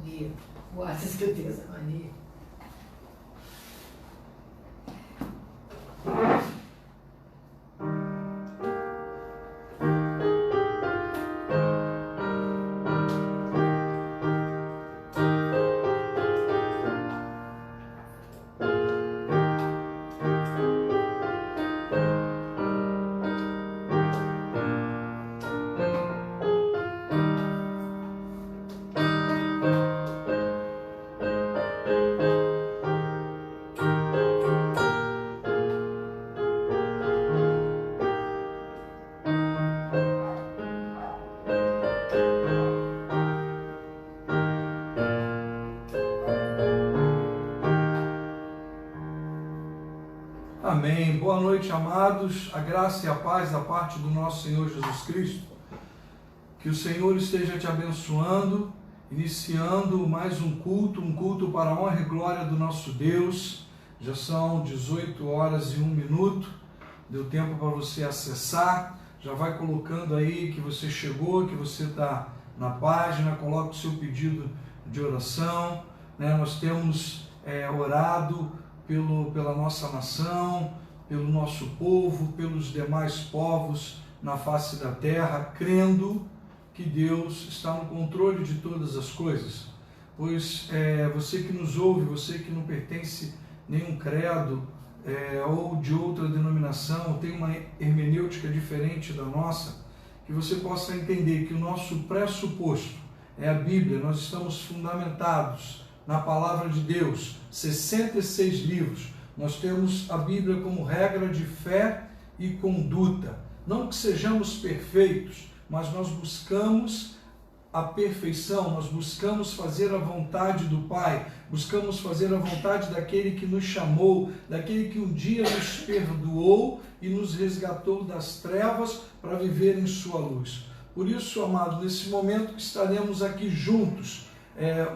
Mania. Quase que eu tenho essa mania. Amém. Boa noite, amados. A graça e a paz da parte do nosso Senhor Jesus Cristo. Que o Senhor esteja te abençoando, iniciando mais um culto para a honra e glória do nosso Deus. Já são 18 horas e 1 minuto. Deu tempo para você acessar. Já vai colocando aí que você chegou, que você está na página. Coloca o seu pedido de oração. Nós temos orado pela nossa nação, pelo nosso povo, pelos demais povos na face da terra, crendo que Deus está no controle de todas as coisas. Pois você que nos ouve, você que não pertence a nenhum credo ou de outra denominação, tem uma hermenêutica diferente da nossa, que você possa entender que o nosso pressuposto é a Bíblia. Nós estamos fundamentados na palavra de Deus, 66 livros. Nós temos a Bíblia como regra de fé e conduta. Não que sejamos perfeitos, mas nós buscamos a perfeição, nós buscamos fazer a vontade do Pai, buscamos fazer a vontade daquele que nos chamou, daquele que um dia nos perdoou e nos resgatou das trevas para viver em sua luz. Por isso, amado, nesse momento que estaremos aqui juntos,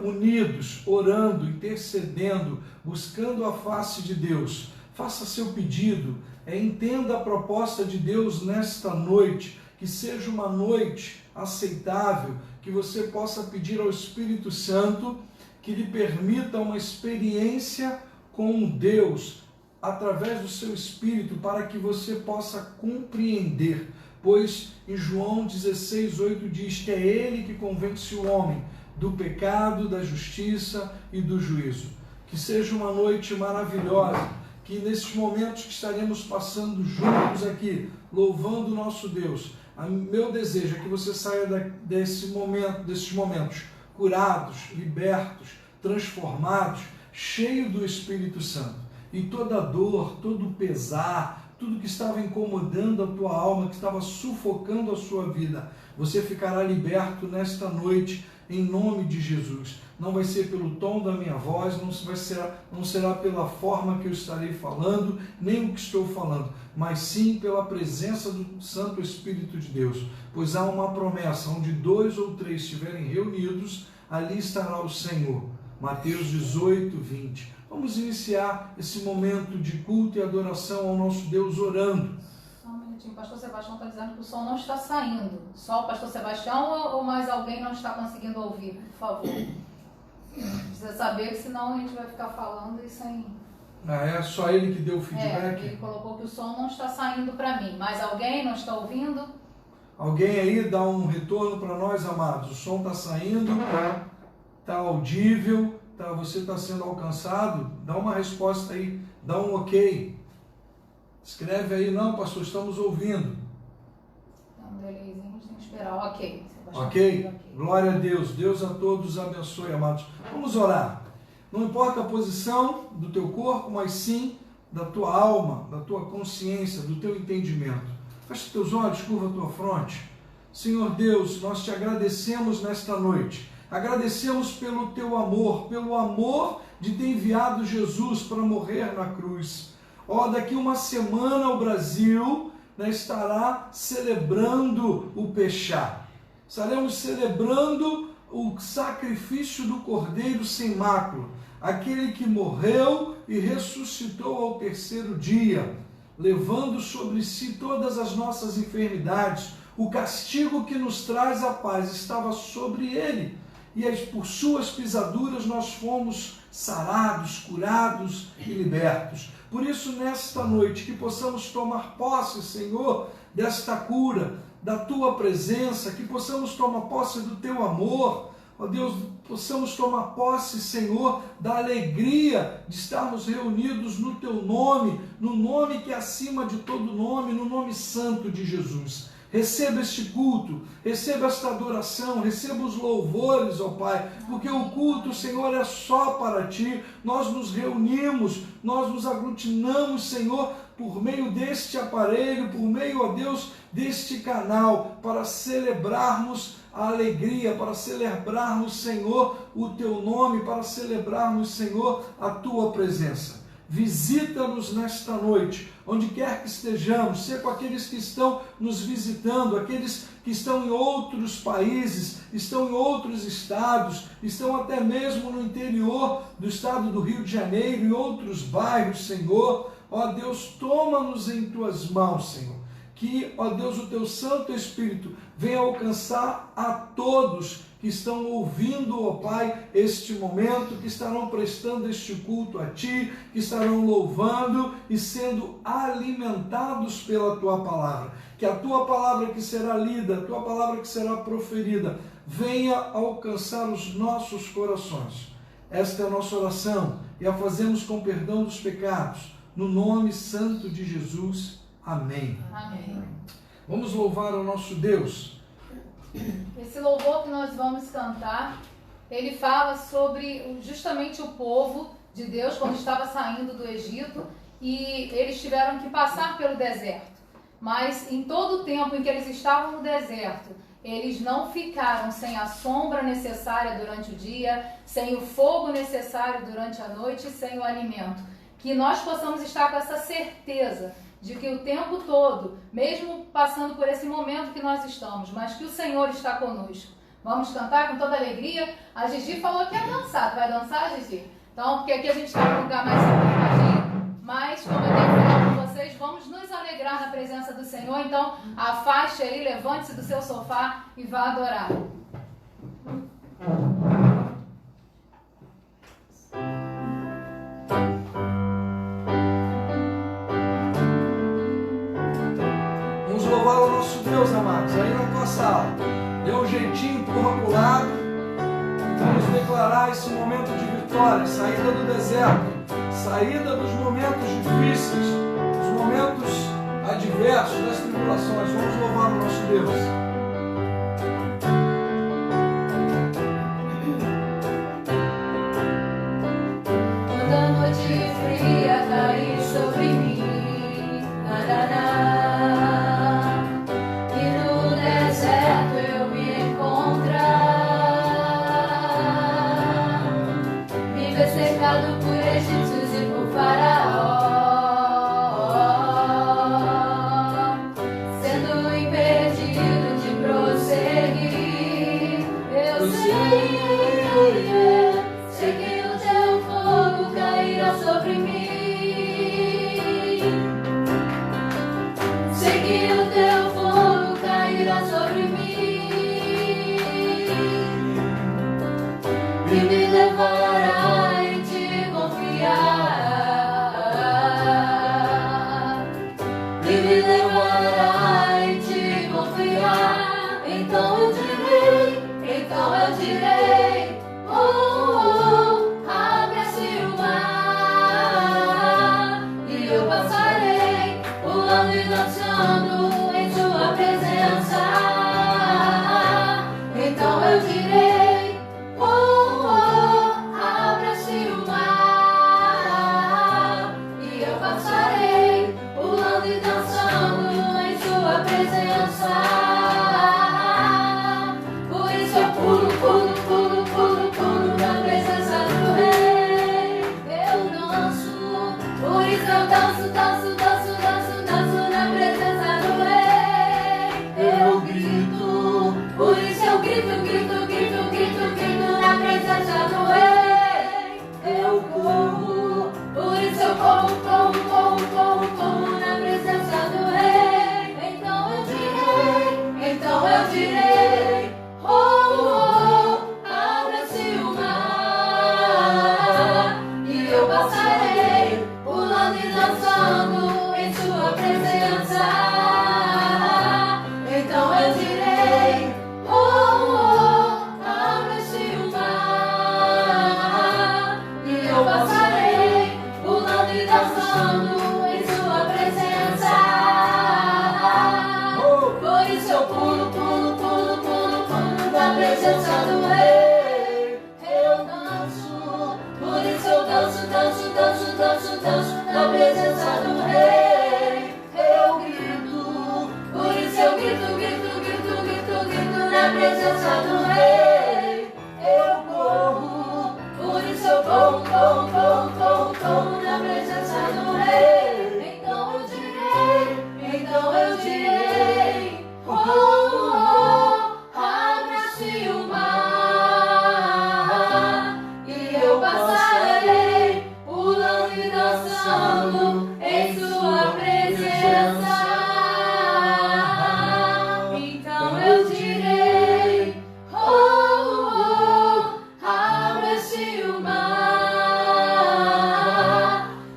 unidos, orando, intercedendo, buscando a face de Deus. Faça seu pedido, entenda a proposta de Deus nesta noite, que seja uma noite aceitável, que você possa pedir ao Espírito Santo que lhe permita uma experiência com Deus, através do seu Espírito, para que você possa compreender. Pois em João 16:8 diz que é Ele que convence o homem do pecado, da justiça e do juízo. Que seja uma noite maravilhosa, que nesses momentos que estaremos passando juntos aqui, louvando o nosso Deus, meu desejo é que você saia desses momentos curados, libertos, transformados, cheio do Espírito Santo. E toda dor, todo pesar, tudo que estava incomodando a tua alma, que estava sufocando a sua vida, você ficará liberto nesta noite, em nome de Jesus. Não vai ser pelo tom da minha voz, não será pela forma que eu estarei falando, nem o que estou falando, mas sim pela presença do Santo Espírito de Deus. Pois há uma promessa, onde 2 ou 3 estiverem reunidos, ali estará o Senhor. Mateus 18:20. Vamos iniciar esse momento de culto e adoração ao nosso Deus orando. O pastor Sebastião está dizendo que o som não está saindo. Só o pastor Sebastião ou mais alguém não está conseguindo ouvir, por favor? Precisa saber, que senão a gente vai ficar falando e sem... É só ele que deu o feedback? Ele colocou que o som não está saindo para mim. Mais alguém não está ouvindo? Alguém aí dá um retorno para nós, amados. O som está saindo, está audível, você está sendo alcançado? Dá uma resposta aí, dá um ok. Escreve aí, não, pastor, estamos ouvindo. Então, um delayzinho, a gente tem que esperar. Ok. Ok? Glória a Deus. Deus a todos abençoe, amados. Vamos orar. Não importa a posição do teu corpo, mas sim da tua alma, da tua consciência, do teu entendimento. Fecha teus olhos, curva a tua fronte. Senhor Deus, nós te agradecemos nesta noite. Agradecemos pelo teu amor, pelo amor de ter enviado Jesus para morrer na cruz. Daqui uma semana o Brasil estará celebrando o Peshá. Estaremos celebrando o sacrifício do Cordeiro sem mácula, aquele que morreu e ressuscitou ao terceiro dia, levando sobre si todas as nossas enfermidades. O castigo que nos traz a paz estava sobre ele, e por suas pisaduras nós fomos sarados, curados e libertos. Por isso, nesta noite, que possamos tomar posse, Senhor, desta cura, da Tua presença, que possamos tomar posse do Teu amor, ó Deus, possamos tomar posse, Senhor, da alegria de estarmos reunidos no Teu nome, no nome que é acima de todo nome, no nome santo de Jesus. Receba este culto, receba esta adoração, receba os louvores, ó Pai, porque o culto, Senhor, é só para Ti. Nós nos reunimos, nós nos aglutinamos, Senhor, por meio deste aparelho, por meio, ó Deus, deste canal, para celebrarmos a alegria, para celebrarmos, Senhor, o Teu nome, para celebrarmos, Senhor, a Tua presença. Visita-nos nesta noite, onde quer que estejamos, seja com aqueles que estão nos visitando, aqueles que estão em outros países, estão em outros estados, estão até mesmo no interior do estado do Rio de Janeiro, em outros bairros, Senhor. Ó Deus, toma-nos em Tuas mãos, Senhor. Que, ó Deus, o Teu Santo Espírito venha alcançar a todos que estão ouvindo, ó Pai, este momento, que estarão prestando este culto a Ti, que estarão louvando e sendo alimentados pela Tua palavra. Que a Tua palavra que será lida, a Tua palavra que será proferida, venha alcançar os nossos corações. Esta é a nossa oração e a fazemos com perdão dos pecados, no nome santo de Jesus. Amém. Amém. Vamos louvar o nosso Deus. Esse louvor que nós vamos cantar, ele fala sobre justamente o povo de Deus quando estava saindo do Egito e eles tiveram que passar pelo deserto. Mas em todo o tempo em que eles estavam no deserto, eles não ficaram sem a sombra necessária durante o dia, sem o fogo necessário durante a noite e sem o alimento. Que nós possamos estar com essa certeza de que o tempo todo, mesmo passando por esse momento que nós estamos, mas que o Senhor está conosco. Vamos cantar com toda alegria. A Gigi falou que ia dançar. Tu vai dançar, Gigi? Então, porque aqui a gente está num lugar mais sentadinho, mas como eu tenho que falar com vocês, vamos nos alegrar na presença do Senhor. Então, afaste aí, levante-se do seu sofá e vá adorar. Louvar o nosso Deus, amados, aí na tua sala. Dê um jeitinho, empurra para o lado. Vamos declarar esse momento de vitória, saída do deserto, saída dos momentos difíceis, dos momentos adversos, das tribulações. Vamos louvar o nosso Deus. Então eu direi, oh, oh, presença do Rei. Eu danço, por isso eu danço, danço, danço, danço, danço na presença do Rei. Eu grito, por isso eu grito, grito, grito, grito, grito na presença do Rei. Eu corro, por isso eu corro, corro, corro, corro, corro na presença do Rei. Então eu direi, oh, oh, oh, abra-se o mar, e eu passarei, pulando e dançando em sua presença. Então eu direi, oh, oh, oh, abra-se o mar,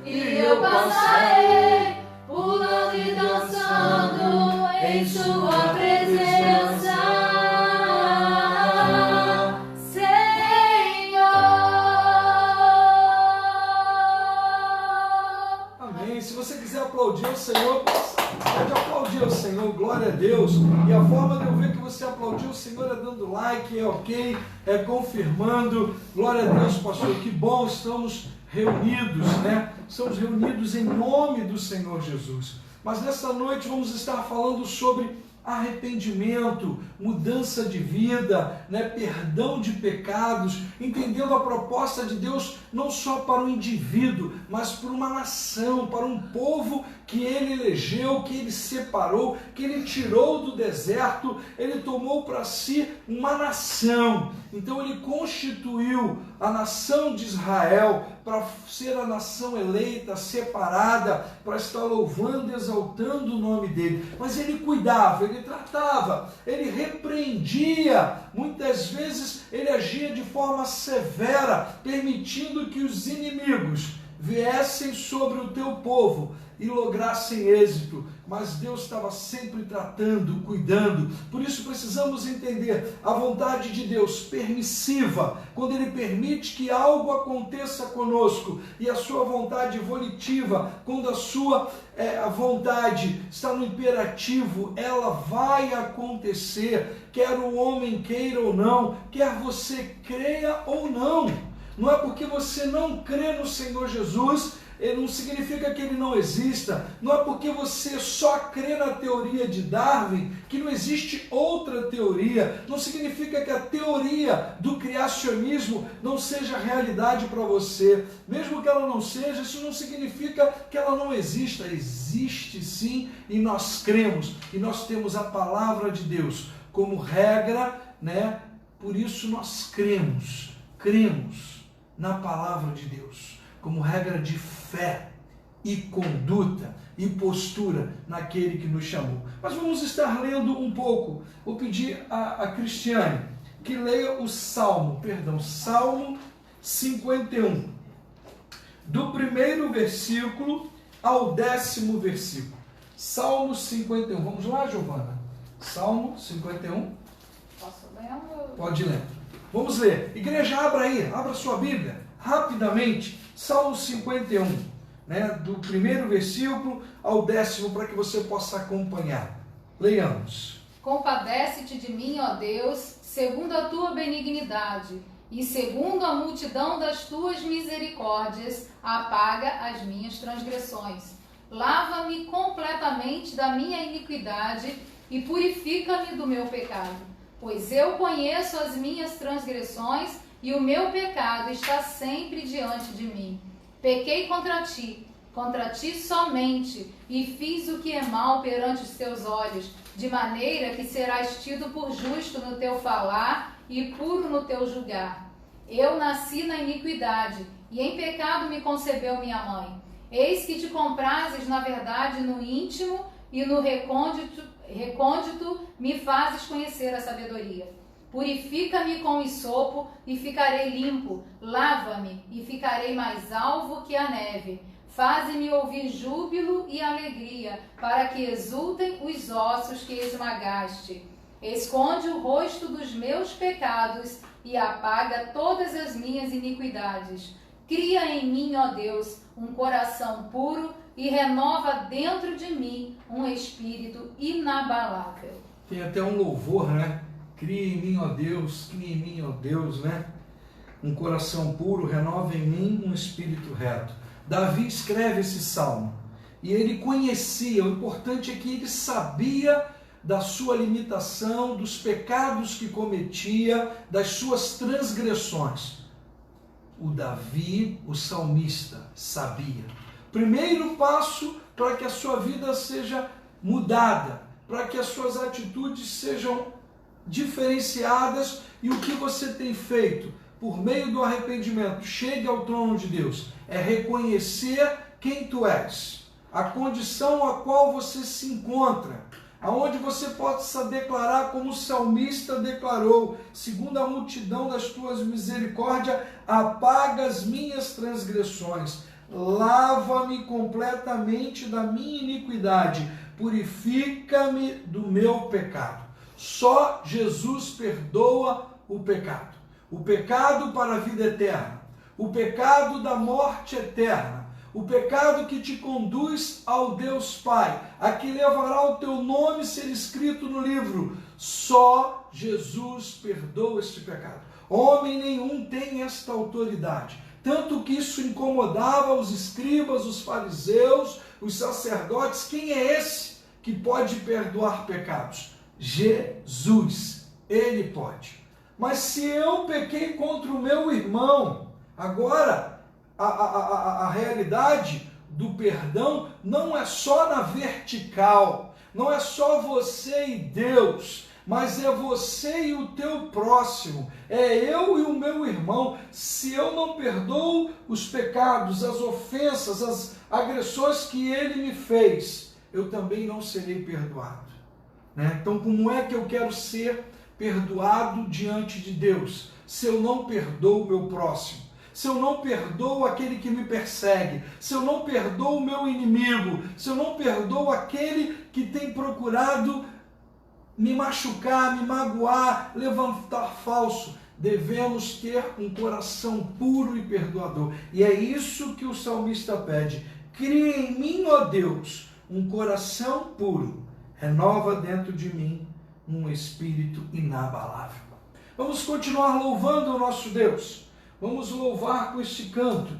e eu passarei, pulando e dançando em sua presença, Senhor. Amém. Se você quiser aplaudir o Senhor, pode aplaudir o Senhor, glória a Deus. E a forma de eu ver que você aplaudiu o Senhor é dando like, é ok, é confirmando. Glória a Deus, pastor, que bom, estamos reunidos, né? Estamos reunidos em nome do Senhor Jesus. Mas nesta noite vamos estar falando sobre arrependimento, mudança de vida, né? Perdão de pecados, entendendo a proposta de Deus não só para o indivíduo, mas para uma nação, para um povo que Ele elegeu, que Ele separou, que Ele tirou do deserto, Ele tomou para si uma nação. Então Ele constituiu a nação de Israel para ser a nação eleita, separada, para estar louvando e exaltando o nome dEle. Mas Ele cuidava, Ele tratava, Ele repreendia, muitas vezes Ele agia de forma severa, permitindo que os inimigos viessem sobre o teu povo e lograssem êxito, mas Deus estava sempre tratando, cuidando. Por isso precisamos entender a vontade de Deus permissiva, quando Ele permite que algo aconteça conosco, e a sua vontade volitiva, quando a sua a vontade está no imperativo, ela vai acontecer, quer o homem queira ou não, quer você creia ou não. Não é porque você não crê no Senhor Jesus, não significa que Ele não exista. Não é porque você só crê na teoria de Darwin que não existe outra teoria. Não significa que a teoria do criacionismo não seja realidade para você. Mesmo que ela não seja, isso não significa que ela não exista. Existe sim, e nós cremos. E nós temos a palavra de Deus como regra, né? Por isso nós cremos na palavra de Deus, como regra de fé e conduta e postura naquele que nos chamou. Mas vamos estar lendo um pouco. Vou pedir a Cristiane que leia o Salmo 51, do primeiro versículo ao 10º versículo. Salmo 51. Vamos lá, Giovana? Salmo 51. Posso ler? Pode ler. Vamos ler. Igreja, abra sua Bíblia, rapidamente. Salmo 51, né, do primeiro versículo ao 10º, para que você possa acompanhar. Leiamos. Compadece-te de mim, ó Deus, segundo a tua benignidade, e segundo a multidão das tuas misericórdias, apaga as minhas transgressões. Lava-me completamente da minha iniquidade e purifica-me do meu pecado. Pois eu conheço as minhas transgressões e o meu pecado está sempre diante de mim. Pequei contra ti somente, e fiz o que é mal perante os teus olhos, de maneira que serás tido por justo no teu falar e puro no teu julgar. Eu nasci na iniquidade, e em pecado me concebeu minha mãe. Eis que te comprases, na verdade, no íntimo, e no recôndito me fazes conhecer a sabedoria. Purifica-me com hisopo e ficarei limpo. Lava-me e ficarei mais alvo que a neve. Faze-me ouvir júbilo e alegria, para que exultem os ossos que esmagaste. Esconde o rosto dos meus pecados e apaga todas as minhas iniquidades. Cria em mim, ó Deus, um coração puro e renova dentro de mim um espírito inabalável. Tem até um louvor, né? Cria em mim, ó Deus, cria em mim, ó Deus, né? Um coração puro, renova em mim um espírito reto. Davi escreve esse salmo e ele conhecia, o importante é que ele sabia da sua limitação, dos pecados que cometia, das suas transgressões. O Davi, o salmista, sabia. Primeiro passo para que a sua vida seja mudada, para que as suas atitudes sejam diferenciadas, e o que você tem feito por meio do arrependimento, chegue ao trono de Deus, é reconhecer quem tu és, a condição a qual você se encontra, aonde você possa declarar como o salmista declarou: segundo a multidão das tuas misericórdias, apaga as minhas transgressões, lava-me completamente da minha iniquidade, purifica-me do meu pecado. Só Jesus perdoa o pecado. O pecado para a vida eterna, o pecado da morte eterna, o pecado que te conduz ao Deus Pai, a que levará o teu nome ser escrito no livro. Só Jesus perdoa este pecado. Homem nenhum tem esta autoridade. Tanto que isso incomodava os escribas, os fariseus, os sacerdotes. Quem é esse que pode perdoar pecados? Jesus. Ele pode. Mas se eu pequei contra o meu irmão, agora a realidade do perdão não é só na vertical, não é só você e Deus, mas é você e o teu próximo, é eu e o meu irmão. Se eu não perdoo os pecados, as ofensas, as agressões que ele me fez, eu também não serei perdoado, né? Então, como é que eu quero ser perdoado diante de Deus, se eu não perdoo o meu próximo, se eu não perdoo aquele que me persegue, se eu não perdoo o meu inimigo, se eu não perdoo aquele que tem procurado me machucar, me magoar, levantar falso? Devemos ter um coração puro e perdoador, e é isso que o salmista pede: cria em mim, ó Deus, um coração puro, renova dentro de mim um espírito inabalável. Vamos continuar louvando o nosso Deus. Vamos louvar com este canto,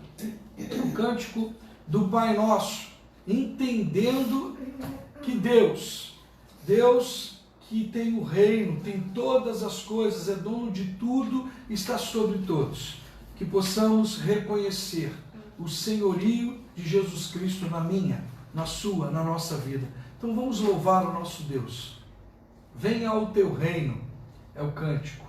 o cântico do Pai Nosso, entendendo que Deus que tem o reino, tem todas as coisas, é dono de tudo, está sobre todos. Que possamos reconhecer o senhorio de Jesus Cristo na minha, na sua, na nossa vida. Então vamos louvar o nosso Deus. Venha ao teu reino, é o cântico.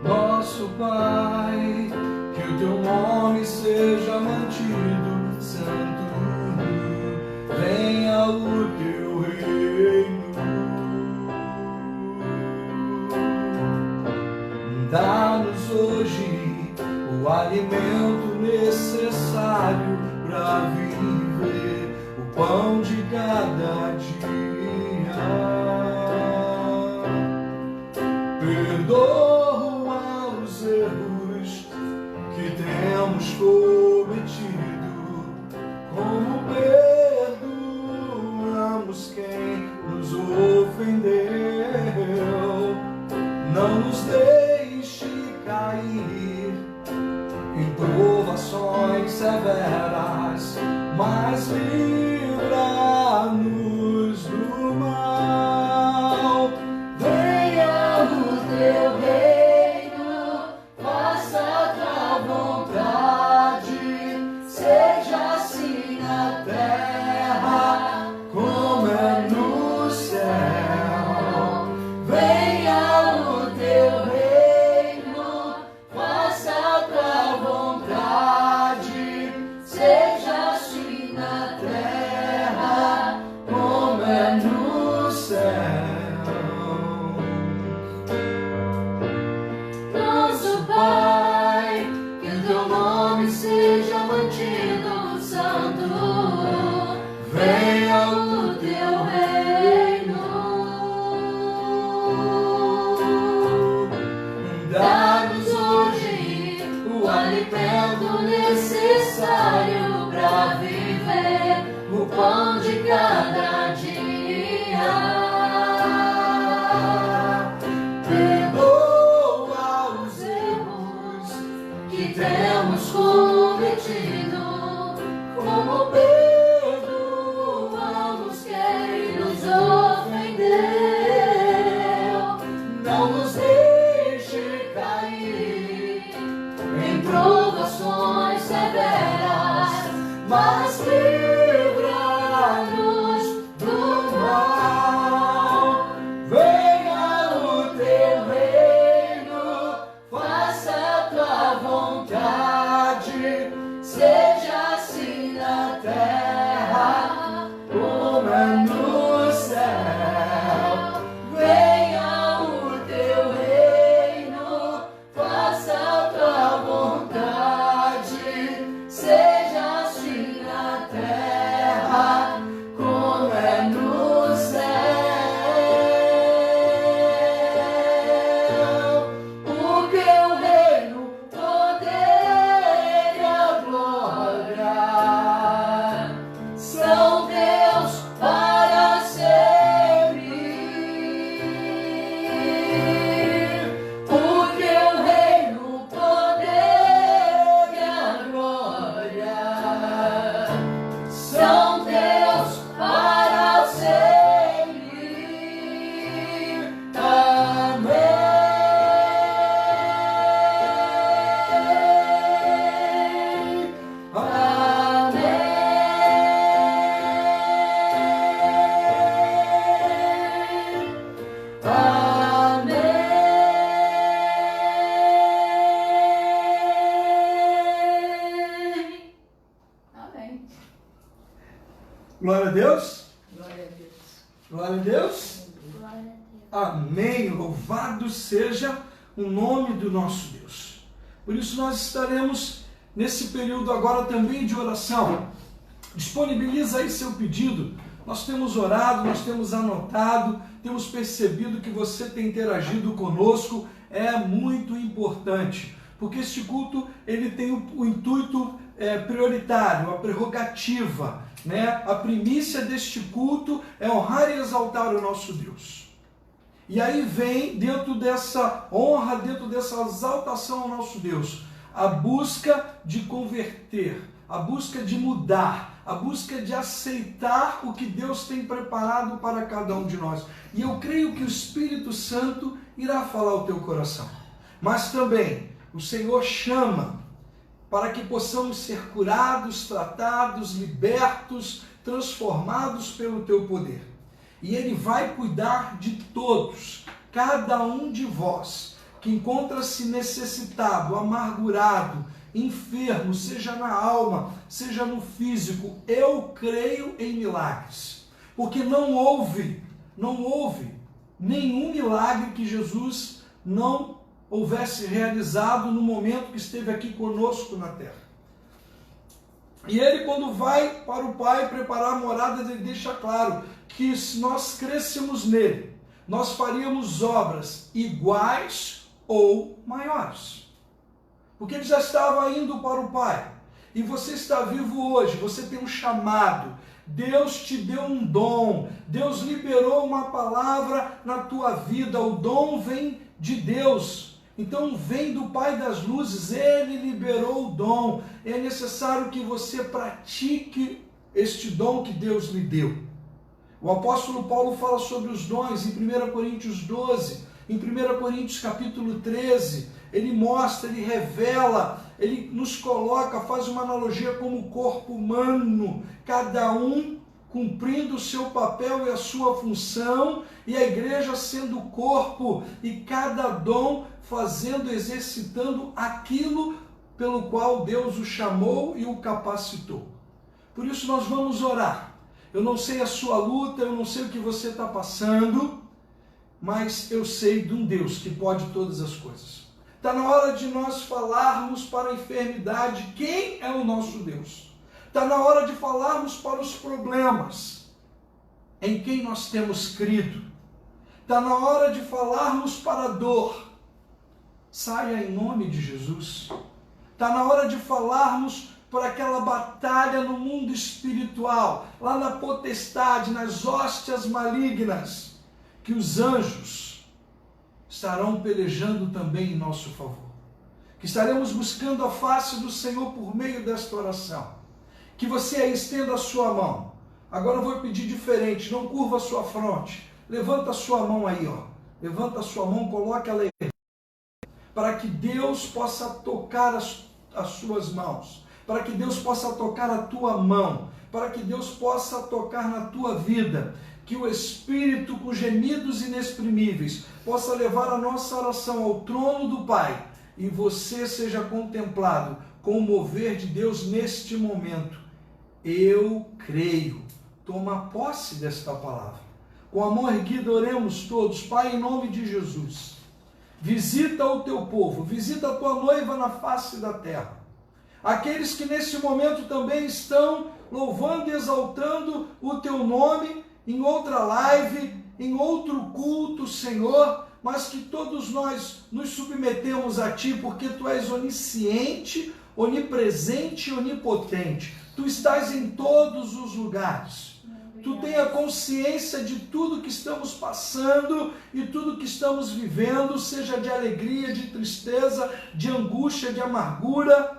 Nosso Pai, que o teu nome seja mantido santo. Venha o teu reino, dá-nos hoje o alimento necessário para viver, o pão de cada dia. Perdoa os erros que temos cometido, como perdoamos quem nos ofendeu. Não nos deixe cair em provações severas, mas livra-nos do mal. Venha o teu reino, faça a tua vontade, seja assim na terra como é no céu. Venha o teu reino, faça a tua vontade, seja assim na terra Amém. Louvado seja o nome do nosso Deus. Por isso nós estaremos nesse período agora também de oração. Disponibiliza aí seu pedido. Nós temos orado, nós temos anotado, temos percebido que você tem interagido conosco. É muito importante, porque este culto ele tem o intuito prioritário, a prerrogativa, né? A primícia deste culto é honrar e exaltar o nosso Deus. E aí vem, dentro dessa honra, dentro dessa exaltação ao nosso Deus, a busca de converter, a busca de mudar, a busca de aceitar o que Deus tem preparado para cada um de nós. E eu creio que o Espírito Santo irá falar ao teu coração. Mas também o Senhor chama para que possamos ser curados, tratados, libertos, transformados pelo teu poder. E Ele vai cuidar de todos, cada um de vós, que encontra-se necessitado, amargurado, enfermo, seja na alma, seja no físico. Eu creio em milagres, porque não houve nenhum milagre que Jesus não houvesse realizado no momento que esteve aqui conosco na terra. E Ele, quando vai para o Pai preparar moradas, Ele deixa claro que se nós crescêssemos nele, nós faríamos obras iguais ou maiores. Porque Ele já estava indo para o Pai. E você está vivo hoje, você tem um chamado. Deus te deu um dom. Deus liberou uma palavra na tua vida. O dom vem de Deus. Então vem do Pai das luzes. Ele liberou o dom. É necessário que você pratique este dom que Deus lhe deu. O apóstolo Paulo fala sobre os dons em 1 Coríntios 12, em 1 Coríntios capítulo 13, ele mostra, ele revela, ele nos coloca, faz uma analogia como o corpo humano, cada um cumprindo o seu papel e a sua função, e a igreja sendo o corpo, e cada dom fazendo, exercitando aquilo pelo qual Deus o chamou e o capacitou. Por isso nós vamos orar. Eu não sei a sua luta, eu não sei o que você está passando, mas eu sei de um Deus que pode todas as coisas. Está na hora de nós falarmos para a enfermidade quem é o nosso Deus. Está na hora de falarmos para os problemas em quem nós temos crido. Está na hora de falarmos para a dor. Saia em nome de Jesus. Está na hora de falarmos por aquela batalha no mundo espiritual, lá na potestade, nas hóstias malignas, que os anjos estarão pelejando também em nosso favor. Que estaremos buscando a face do Senhor por meio desta oração. Que você aí estenda a sua mão. Agora eu vou pedir diferente, não curva a sua fronte. Levanta a sua mão aí, ó. Levanta a sua mão, coloque ela aí. Para que Deus possa tocar as suas mãos. Para que Deus possa tocar a tua mão, para que Deus possa tocar na tua vida, que o Espírito com gemidos inexprimíveis possa levar a nossa oração ao trono do Pai e você seja contemplado com o mover de Deus neste momento. Eu creio. Toma posse desta palavra. Com a mão erguida oremos todos. Pai, em nome de Jesus, visita o teu povo, visita a tua noiva na face da terra. Aqueles que nesse momento também estão louvando e exaltando o teu nome em outra live, em outro culto, Senhor, mas que todos nós nos submetemos a Ti, porque Tu és onisciente, onipresente e onipotente. Tu estás em todos os lugares. Tu tenha consciência de tudo que estamos passando e tudo que estamos vivendo, seja de alegria, de tristeza, de angústia, de amargura.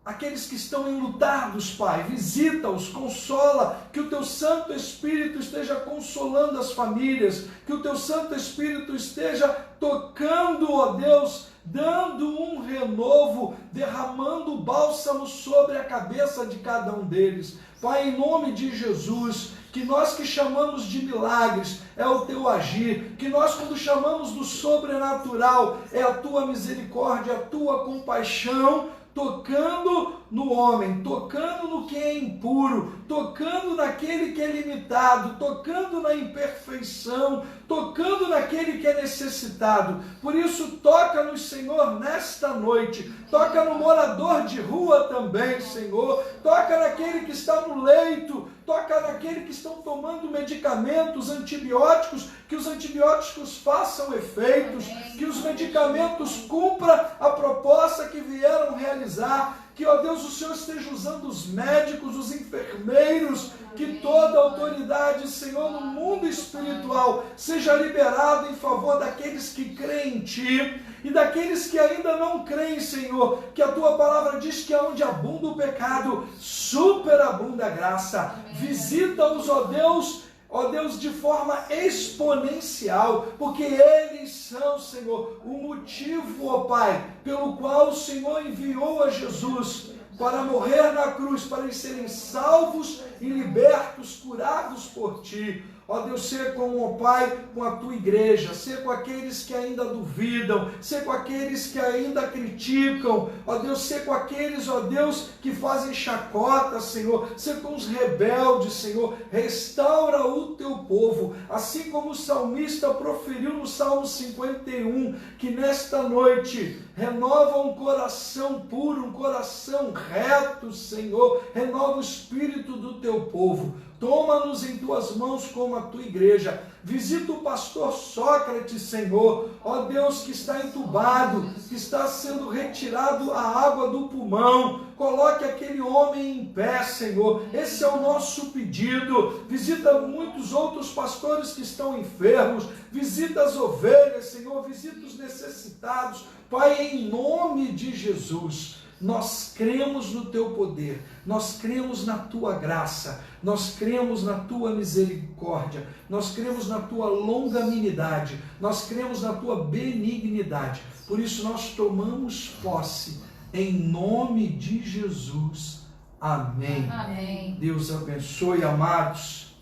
Aqueles que estão enlutados, Pai, visita-os, consola, que o Teu Santo Espírito esteja consolando as famílias, que o Teu Santo Espírito esteja tocando, ó Deus, dando um renovo, derramando bálsamo sobre a cabeça de cada um deles. Pai, em nome de Jesus, que nós que chamamos de milagres é o Teu agir, que nós quando chamamos do sobrenatural é a Tua misericórdia, a Tua compaixão, tocando no homem, tocando no que é impuro, tocando naquele que é limitado, tocando na imperfeição, tocando naquele que é necessitado. Por isso, toca-nos, Senhor, nesta noite. Toca no morador de rua também, Senhor. Toca naquele que está no leito. Toca naquele que estão tomando medicamentos, antibióticos, que os antibióticos façam efeitos, que os medicamentos cumpram a proposta que vieram realizar. Que, ó Deus, o Senhor esteja usando os médicos, os enfermeiros, que toda autoridade, Senhor, no mundo espiritual seja liberada em favor daqueles que creem em Ti e daqueles que ainda não creem, Senhor, que a Tua palavra diz que onde abunda o pecado, superabunda a graça. Visita-os, ó Deus, de forma exponencial, porque eles são, Senhor, o motivo, ó Pai, pelo qual o Senhor enviou a Jesus para morrer na cruz, para eles serem salvos e libertos, curados por Ti. Ó Deus, ser com, ó Pai, com a Tua igreja, ser com aqueles que ainda duvidam, ser com aqueles que ainda criticam, ó Deus, ser com aqueles, ó Deus, que fazem chacota, Senhor, ser com os rebeldes, Senhor. Restaura o Teu povo, assim como o salmista proferiu no Salmo 51, que nesta noite renova um coração puro, um coração reto, Senhor, renova o espírito do Teu povo. Toma-nos em Tuas mãos como a Tua igreja. Visita o pastor Sócrates, Senhor, ó Deus, que está entubado, que está sendo retirado a água do pulmão. Coloque aquele homem em pé, Senhor. Esse é o nosso pedido. Visita muitos outros pastores que estão enfermos. Visita as ovelhas, Senhor. Visita os necessitados. Pai, em nome de Jesus, nós cremos no Teu poder, nós cremos na Tua graça, nós cremos na Tua misericórdia, nós cremos na Tua longanimidade, nós cremos na Tua benignidade. Por isso nós tomamos posse, em nome de Jesus. Amém. Amém. Deus abençoe, amados.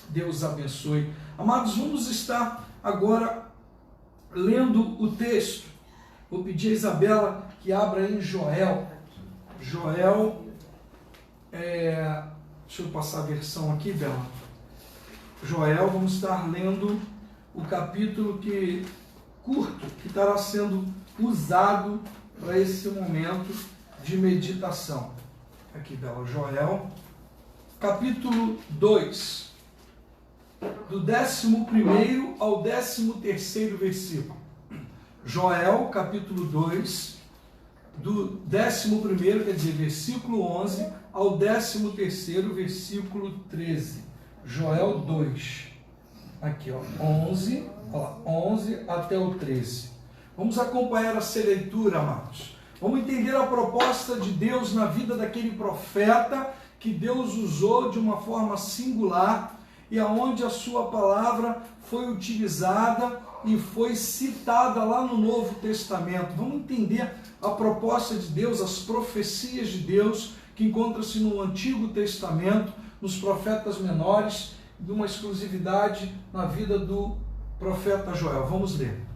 Deus abençoe. Amados, vamos estar agora lendo o texto. Vou pedir a Isabela que abra em Joel. Joel, deixa eu passar a versão aqui, Bela. Joel, vamos estar lendo o capítulo curto, que estará sendo usado para esse momento de meditação. Aqui, Bela, Joel, capítulo 2, do 11º ao 13º versículo. Joel, capítulo 2, do 11º, quer dizer, versículo 11, ao 13º, versículo 13. Joel 2. Aqui, ó, 11 até o 13. Vamos acompanhar essa leitura, amados. Vamos entender a proposta de Deus na vida daquele profeta que Deus usou de uma forma singular e aonde a sua palavra foi utilizada e foi citada lá no Novo Testamento. Vamos entender a proposta de Deus, as profecias de Deus que encontram-se no Antigo Testamento, nos profetas menores, de uma exclusividade na vida do profeta Joel. Vamos ler.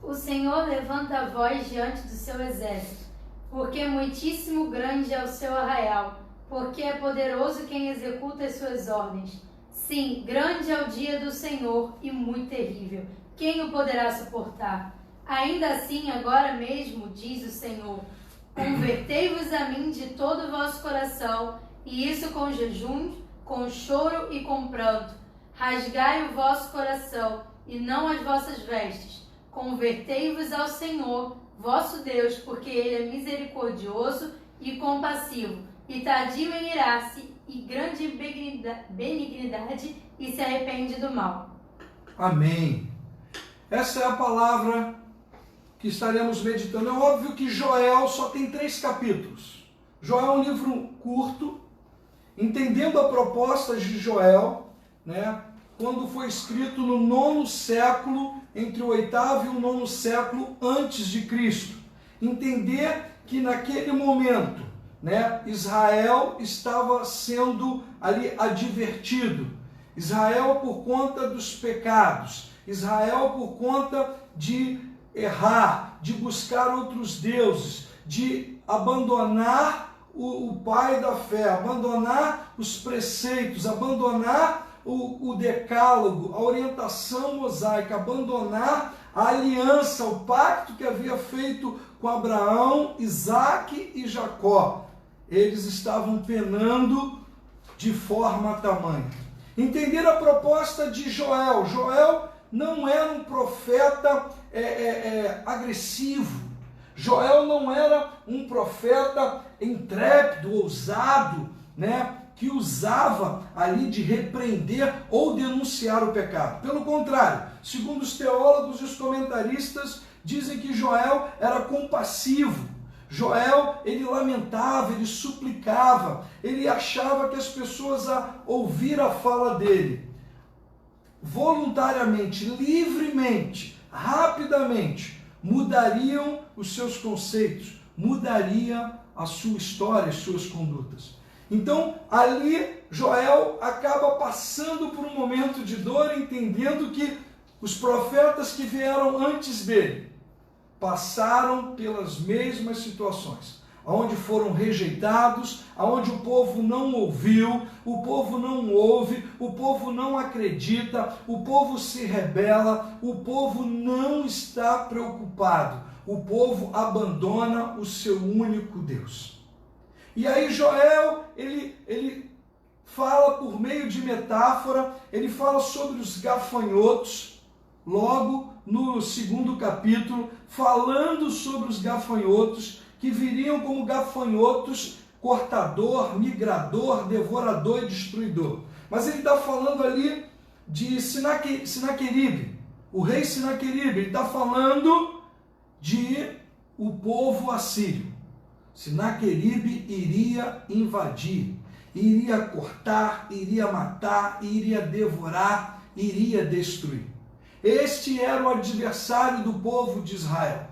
O Senhor levanta a voz diante do seu exército, porque muitíssimo grande é o seu arraial, porque é poderoso quem executa as suas ordens. Sim, grande é o dia do Senhor e muito terrível. Quem o poderá suportar? Ainda assim, agora mesmo, diz o Senhor, convertei-vos a mim de todo o vosso coração, e isso com jejum, com choro e com pranto. Rasgai o vosso coração, e não as vossas vestes. Convertei-vos ao Senhor, vosso Deus, porque Ele é misericordioso e compassivo, e tardio em irar-se, e grande benignidade, e se arrepende do mal. Amém. Essa é a palavra que estaremos meditando. É óbvio que Joel só tem 3 capítulos. Joel é um livro curto, entendendo a proposta de Joel, né, quando foi escrito no 9º século, entre o 8º e o 9º século antes de Cristo. Entender que naquele momento, né, Israel estava sendo ali advertido. Israel por conta dos pecados, Israel por conta de errar, de buscar outros deuses, de abandonar o pai da fé, abandonar os preceitos, abandonar o decálogo, a orientação mosaica, abandonar a aliança, o pacto que havia feito com Abraão, Isaque e Jacó. Eles estavam penando de forma tamanha. Entender a proposta de Joel. Joel não era um profeta agressivo. Joel não era um profeta intrépido, ousado, né, que usava ali de repreender ou denunciar o pecado. Pelo contrário, segundo os teólogos e os comentaristas, dizem que Joel era compassivo. Joel, ele lamentava, ele suplicava, ele achava que as pessoas, a ouvir a fala dele, voluntariamente, livremente, rapidamente, mudariam os seus conceitos, mudaria a sua história, as suas condutas. Então, ali, Joel acaba passando por um momento de dor, entendendo que os profetas que vieram antes dele passaram pelas mesmas situações, onde foram rejeitados, onde o povo não ouviu, o povo não ouve, o povo não acredita, o povo se rebela, o povo não está preocupado, o povo abandona o seu único Deus. E aí Joel, ele fala por meio de metáfora, ele fala sobre os gafanhotos, logo no 2º capítulo, falando sobre os gafanhotos, que viriam como gafanhotos cortador, migrador, devorador e destruidor. Mas ele está falando ali de Sinaqueribe, o rei Sinaqueribe, ele está falando de o povo assírio. Sinaqueribe iria invadir, iria cortar, iria matar, iria devorar, iria destruir. Este era o adversário do povo de Israel.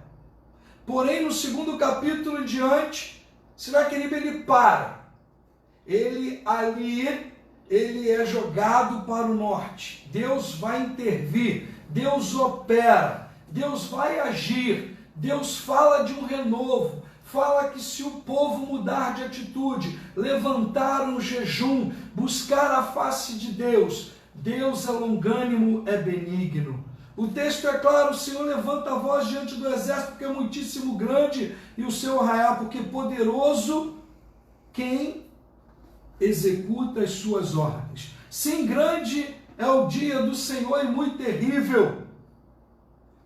Porém, no 2º capítulo em diante, Sinaqueribe ele para. Ele é jogado para o norte. Deus vai intervir, Deus opera, Deus vai agir, Deus fala de um renovo, fala que se o povo mudar de atitude, levantar um jejum, buscar a face de Deus, Deus é longânimo, é benigno. O texto é claro, o Senhor levanta a voz diante do exército, porque é muitíssimo grande, e o seu arraial, porque poderoso quem executa as suas ordens. Sim, grande é o dia do Senhor e muito terrível.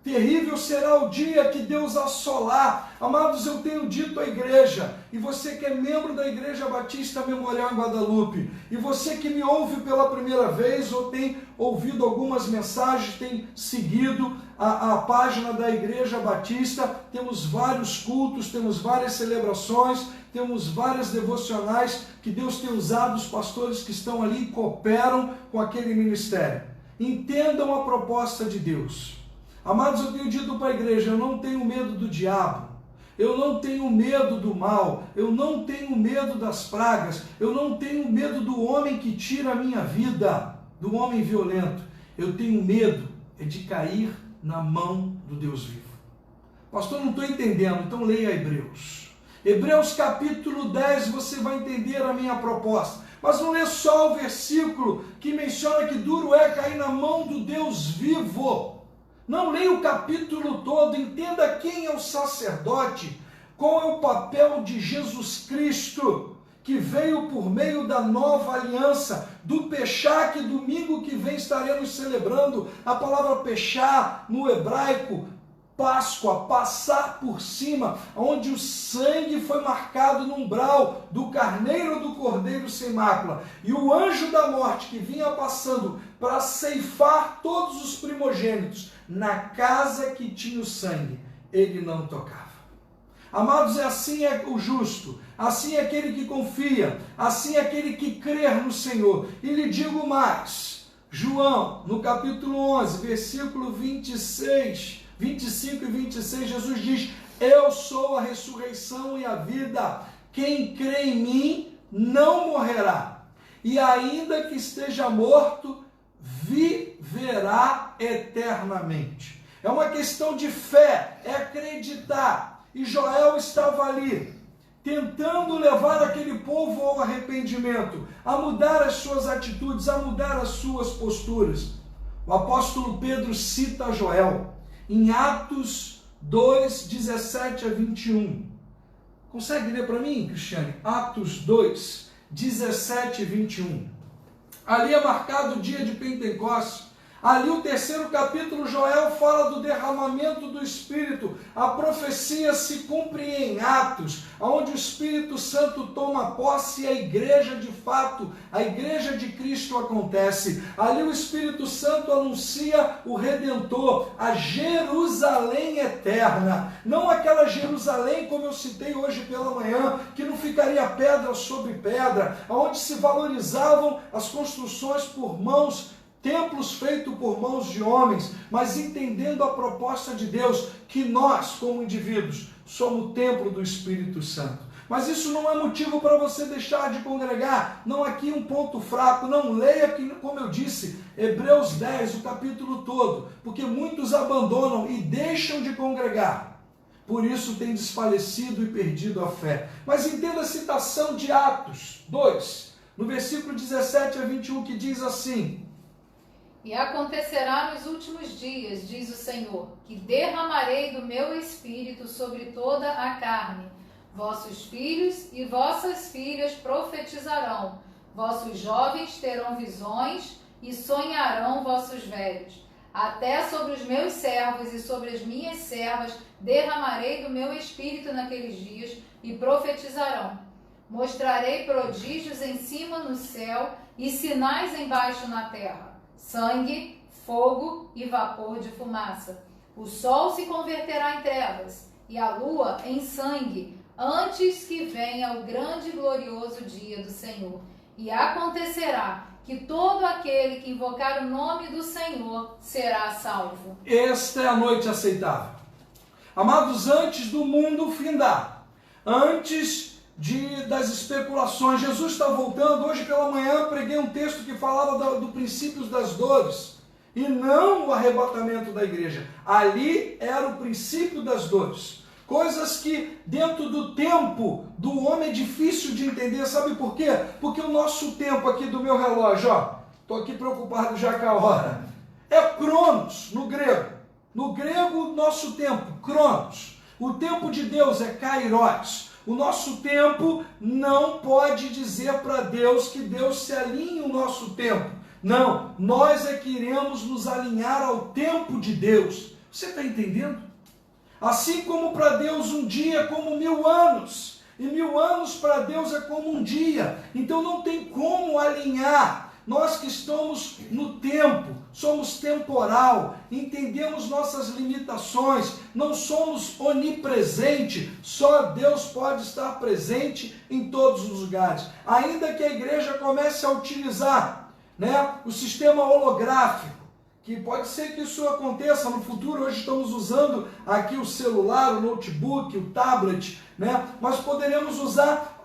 Terrível será o dia que Deus assolar. Amados, eu tenho dito à igreja, e você que é membro da Igreja Batista Memorial em Guadalupe, e você que me ouve pela primeira vez, ou tem ouvido algumas mensagens, tem seguido a página da Igreja Batista, temos vários cultos, temos várias celebrações, temos várias devocionais que Deus tem usado, os pastores que estão ali e cooperam com aquele ministério. Entendam a proposta de Deus. Amados, eu tenho dito para a igreja, eu não tenho medo do diabo, eu não tenho medo do mal, eu não tenho medo das pragas, eu não tenho medo do homem que tira a minha vida, do homem violento. Eu tenho medo de cair na mão do Deus vivo. Pastor, não estou entendendo, então leia Hebreus. Hebreus capítulo 10, você vai entender a minha proposta. Mas não lê só o versículo que menciona que duro é cair na mão do Deus vivo. Não leia o capítulo todo, entenda quem é o sacerdote, qual é o papel de Jesus Cristo, que veio por meio da nova aliança, do Peshá, que domingo que vem estaremos celebrando. A palavra Peshá no hebraico, Páscoa, passar por cima, onde o sangue foi marcado no umbral do carneiro ou do cordeiro sem mácula. E o anjo da morte que vinha passando para ceifar todos os primogênitos na casa que tinha o sangue, ele não tocava. Amados, assim é o justo, assim é aquele que confia, assim é aquele que crê no Senhor. E lhe digo mais, João, no capítulo 11, versículo 25 e 26, Jesus diz: eu sou a ressurreição e a vida, quem crê em mim não morrerá, e ainda que esteja morto, viverá eternamente. É uma questão de fé, é acreditar. E Joel estava ali, tentando levar aquele povo ao arrependimento, a mudar as suas atitudes, a mudar as suas posturas. O apóstolo Pedro cita Joel em Atos 2, 17 a 21. Consegue ler para mim, Cristiane? Atos 2, 17 e 21. Ali é marcado o dia de Pentecostes. Ali o 3º capítulo, Joel fala do derramamento do Espírito. A profecia se cumpre em Atos, onde o Espírito Santo toma posse e a igreja de fato, a igreja de Cristo acontece. Ali o Espírito Santo anuncia o Redentor, a Jerusalém eterna. Não aquela Jerusalém, como eu citei hoje pela manhã, que não ficaria pedra sobre pedra, onde se valorizavam as construções por mãos, templos feitos por mãos de homens, mas entendendo a proposta de Deus, que nós, como indivíduos, somos o templo do Espírito Santo. Mas isso não é motivo para você deixar de congregar, não aqui um ponto fraco, não leia, como eu disse, Hebreus 10, o capítulo todo, porque muitos abandonam e deixam de congregar, por isso tem desfalecido e perdido a fé. Mas entenda a citação de Atos 2, no versículo 17 a 21, que diz assim: E acontecerá nos últimos dias, diz o Senhor, que derramarei do meu espírito sobre toda a carne. Vossos filhos e vossas filhas profetizarão, vossos jovens terão visões e sonharão vossos velhos. Até sobre os meus servos e sobre as minhas servas derramarei do meu espírito naqueles dias e profetizarão. Mostrarei prodígios em cima no céu e sinais embaixo na terra: sangue, fogo e vapor de fumaça. O sol se converterá em trevas e a lua em sangue, antes que venha o grande e glorioso dia do Senhor. E acontecerá que todo aquele que invocar o nome do Senhor será salvo. Esta é a noite aceitável. Amados, antes do mundo findar, antes das especulações, Jesus está voltando. Hoje pela manhã preguei um texto que falava do princípio das dores, e não o arrebatamento da igreja. Ali era o princípio das dores. Coisas que dentro do tempo do homem é difícil de entender. Sabe por quê? Porque o nosso tempo aqui do meu relógio, estou aqui preocupado já com a hora, é cronos no grego. No grego, nosso tempo, cronos. O tempo de Deus é kairos. O nosso tempo não pode dizer para Deus que Deus se alinhe ao nosso tempo. Não, nós é que iremos nos alinhar ao tempo de Deus. Você está entendendo? Assim como para Deus um dia é como 1000 anos, e 1000 anos para Deus é como um dia. Então não tem como alinhar. Nós que estamos no tempo, somos temporal, entendemos nossas limitações, não somos onipresente, só Deus pode estar presente em todos os lugares. Ainda que a igreja comece a utilizar, o sistema holográfico, que pode ser que isso aconteça no futuro. Hoje estamos usando aqui o celular, o notebook, o tablet, mas poderemos usar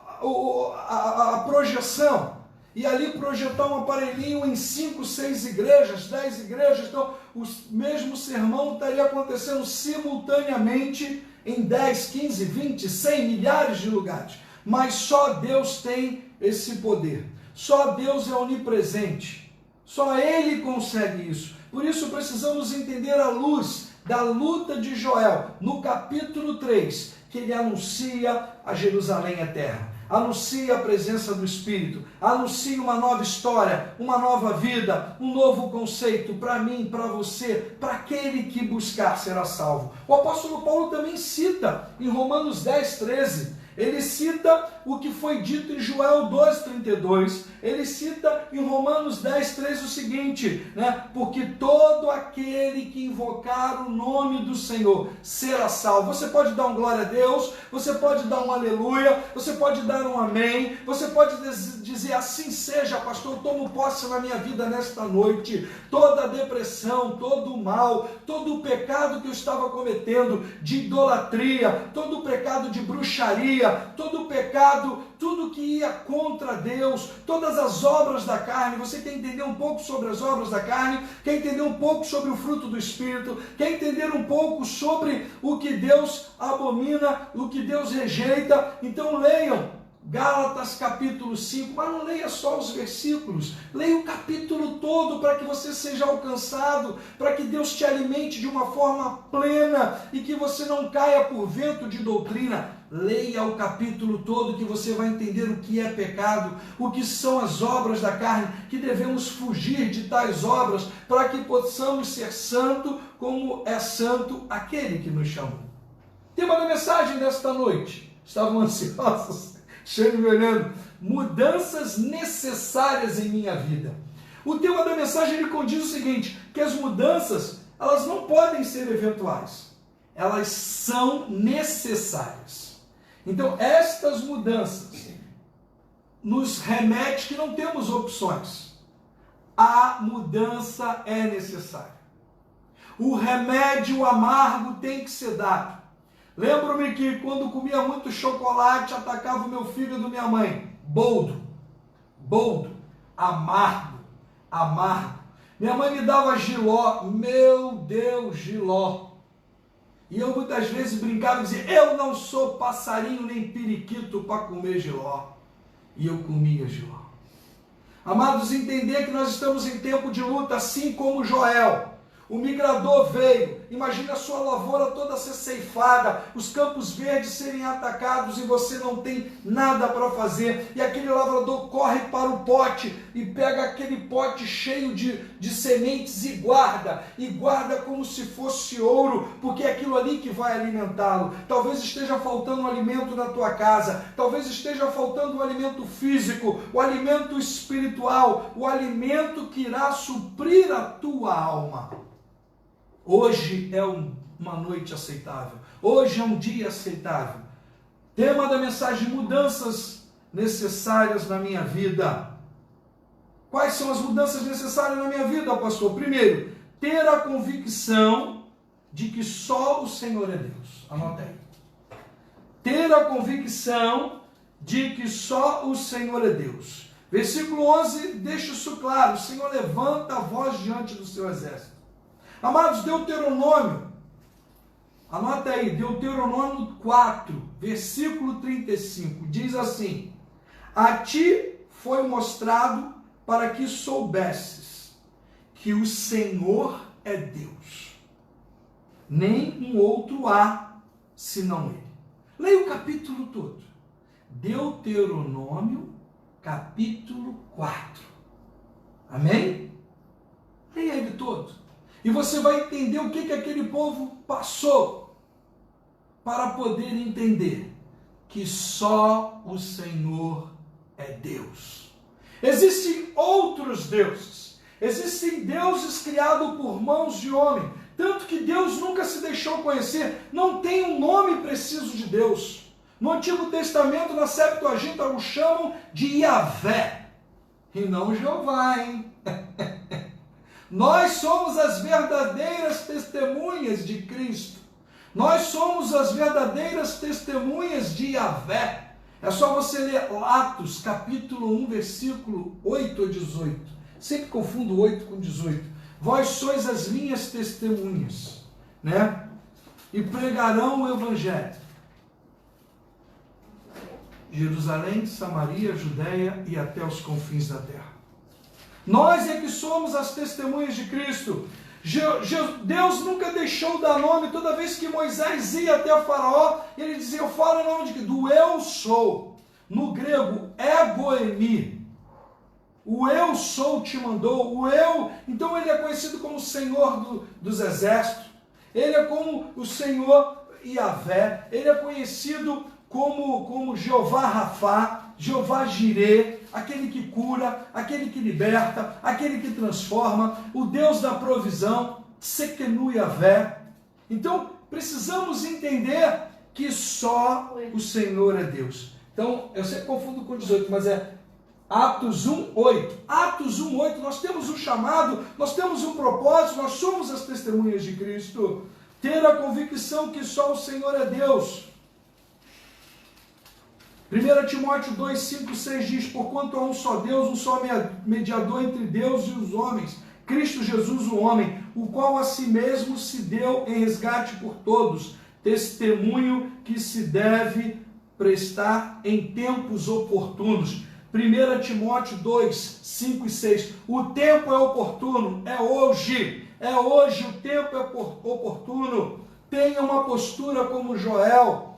a projeção, e ali projetar um aparelhinho em 5, 6 igrejas, 10 igrejas. Então o mesmo sermão estaria acontecendo simultaneamente em 10, 15, 20, 100, milhares de lugares. Mas só Deus tem esse poder, só Deus é onipresente, só Ele consegue isso. Por isso precisamos entender a luz da luta de Joel, no capítulo 3, que ele anuncia a Jerusalém eterna, anuncia a presença do Espírito, anuncia uma nova história, uma nova vida, um novo conceito para mim, para você, para aquele que buscar será salvo. O apóstolo Paulo também cita em Romanos 10, 13, ele cita o que foi dito em Joel 2,32, ele cita em Romanos 10, 13 o seguinte, porque todo aquele que invocar o nome do Senhor será salvo. Você pode dar um glória a Deus, você pode dar um aleluia, você pode dar um amém, você pode dizer assim seja, pastor. Eu tomo posse na minha vida nesta noite, toda a depressão, todo o mal, todo o pecado que eu estava cometendo, de idolatria, todo o pecado de bruxaria, rebeldia, todo o pecado, tudo que ia contra Deus, todas as obras da carne. Você quer entender um pouco sobre as obras da carne? Quer entender um pouco sobre o fruto do Espírito? Quer entender um pouco sobre o que Deus abomina, o que Deus rejeita? Então leiam Gálatas capítulo 5, mas não leia só os versículos, leia o capítulo todo para que você seja alcançado, para que Deus te alimente de uma forma plena e que você não caia por vento de doutrina. Leia o capítulo todo que você vai entender o que é pecado, o que são as obras da carne, que devemos fugir de tais obras para que possamos ser santo como é santo aquele que nos chamou. Tema da mensagem desta noite, estavam ansiosos? Chega me olhando, mudanças necessárias em minha vida. O tema da mensagem ele condiz o seguinte, que as mudanças, elas não podem ser eventuais, elas são necessárias. Então, estas mudanças nos remete que não temos opções. A mudança é necessária. O remédio amargo tem que ser dado. Lembro-me que quando comia muito chocolate, atacava o meu fígado, minha mãe. Boldo, amargo. Minha mãe me dava jiló, meu Deus, jiló. E eu muitas vezes brincava e dizia, eu não sou passarinho nem periquito para comer jiló. E eu comia jiló. Amados, entender que nós estamos em tempo de luta, assim como Joel. O migrador veio, imagina a sua lavoura toda ser ceifada, os campos verdes serem atacados e você não tem nada para fazer. E aquele lavrador corre para o pote e pega aquele pote cheio de sementes e guarda como se fosse ouro, porque é aquilo ali que vai alimentá-lo. Talvez esteja faltando um alimento na tua casa, talvez esteja faltando um alimento físico, o alimento espiritual, o alimento que irá suprir a tua alma. Hoje é uma noite aceitável. Hoje é um dia aceitável. Tema da mensagem, mudanças necessárias na minha vida. Quais são as mudanças necessárias na minha vida, pastor? Primeiro, ter a convicção de que só o Senhor é Deus. Anota aí. Ter a convicção de que só o Senhor é Deus. Versículo 11 deixa isso claro. O Senhor levanta a voz diante do seu exército. Amados, Deuteronômio, anota aí, Deuteronômio 4, versículo 35, diz assim, a ti foi mostrado para que soubesses que o Senhor é Deus, nem um outro há, senão Ele. Leia o capítulo todo, Deuteronômio, capítulo 4, amém? Leia ele todo. E você vai entender o que aquele povo passou para poder entender que só o Senhor é Deus. Existem outros deuses. Existem deuses criados por mãos de homem. Tanto que Deus nunca se deixou conhecer. Não tem um nome preciso de Deus. No Antigo Testamento, na Septuaginta, o chamam de Yahvé. E não Jeová, hein? Nós somos as verdadeiras testemunhas de Cristo. Nós somos as verdadeiras testemunhas de Yahvé. É só você ler Atos, capítulo 1, versículo 8 a 18. Sempre confundo 8 com 18. Vós sois as minhas testemunhas, né? E pregarão o Evangelho. Jerusalém, Samaria, Judeia e até os confins da terra. Nós é que somos as testemunhas de Cristo. Deus nunca deixou dar nome. Toda vez que Moisés ia até o faraó, ele dizia, eu falo em nome de Cristo, do eu sou. No grego, egoemi. O eu sou te mandou, o eu. Então ele é conhecido como o Senhor dos exércitos. Ele é como o Senhor Yahvé. Ele é conhecido como Jeová Rafá, Jeová Jirê, aquele que cura, aquele que liberta, aquele que transforma, o Deus da provisão, Tsekenu Yahvé. Então, precisamos entender que só o Senhor é Deus. Então, eu sempre confundo com 18, mas é Atos 1:8. Atos 1:8, nós temos um chamado, nós temos um propósito, nós somos as testemunhas de Cristo. Ter a convicção que só o Senhor é Deus. 1 Timóteo 2, 5, 6 diz: porquanto há um só Deus, um só mediador entre Deus e os homens, Cristo Jesus o homem, o qual a si mesmo se deu em resgate por todos, testemunho que se deve prestar em tempos oportunos. 1 Timóteo 2, 5 e 6. O tempo é oportuno, é hoje o tempo é oportuno. Tenha uma postura como Joel.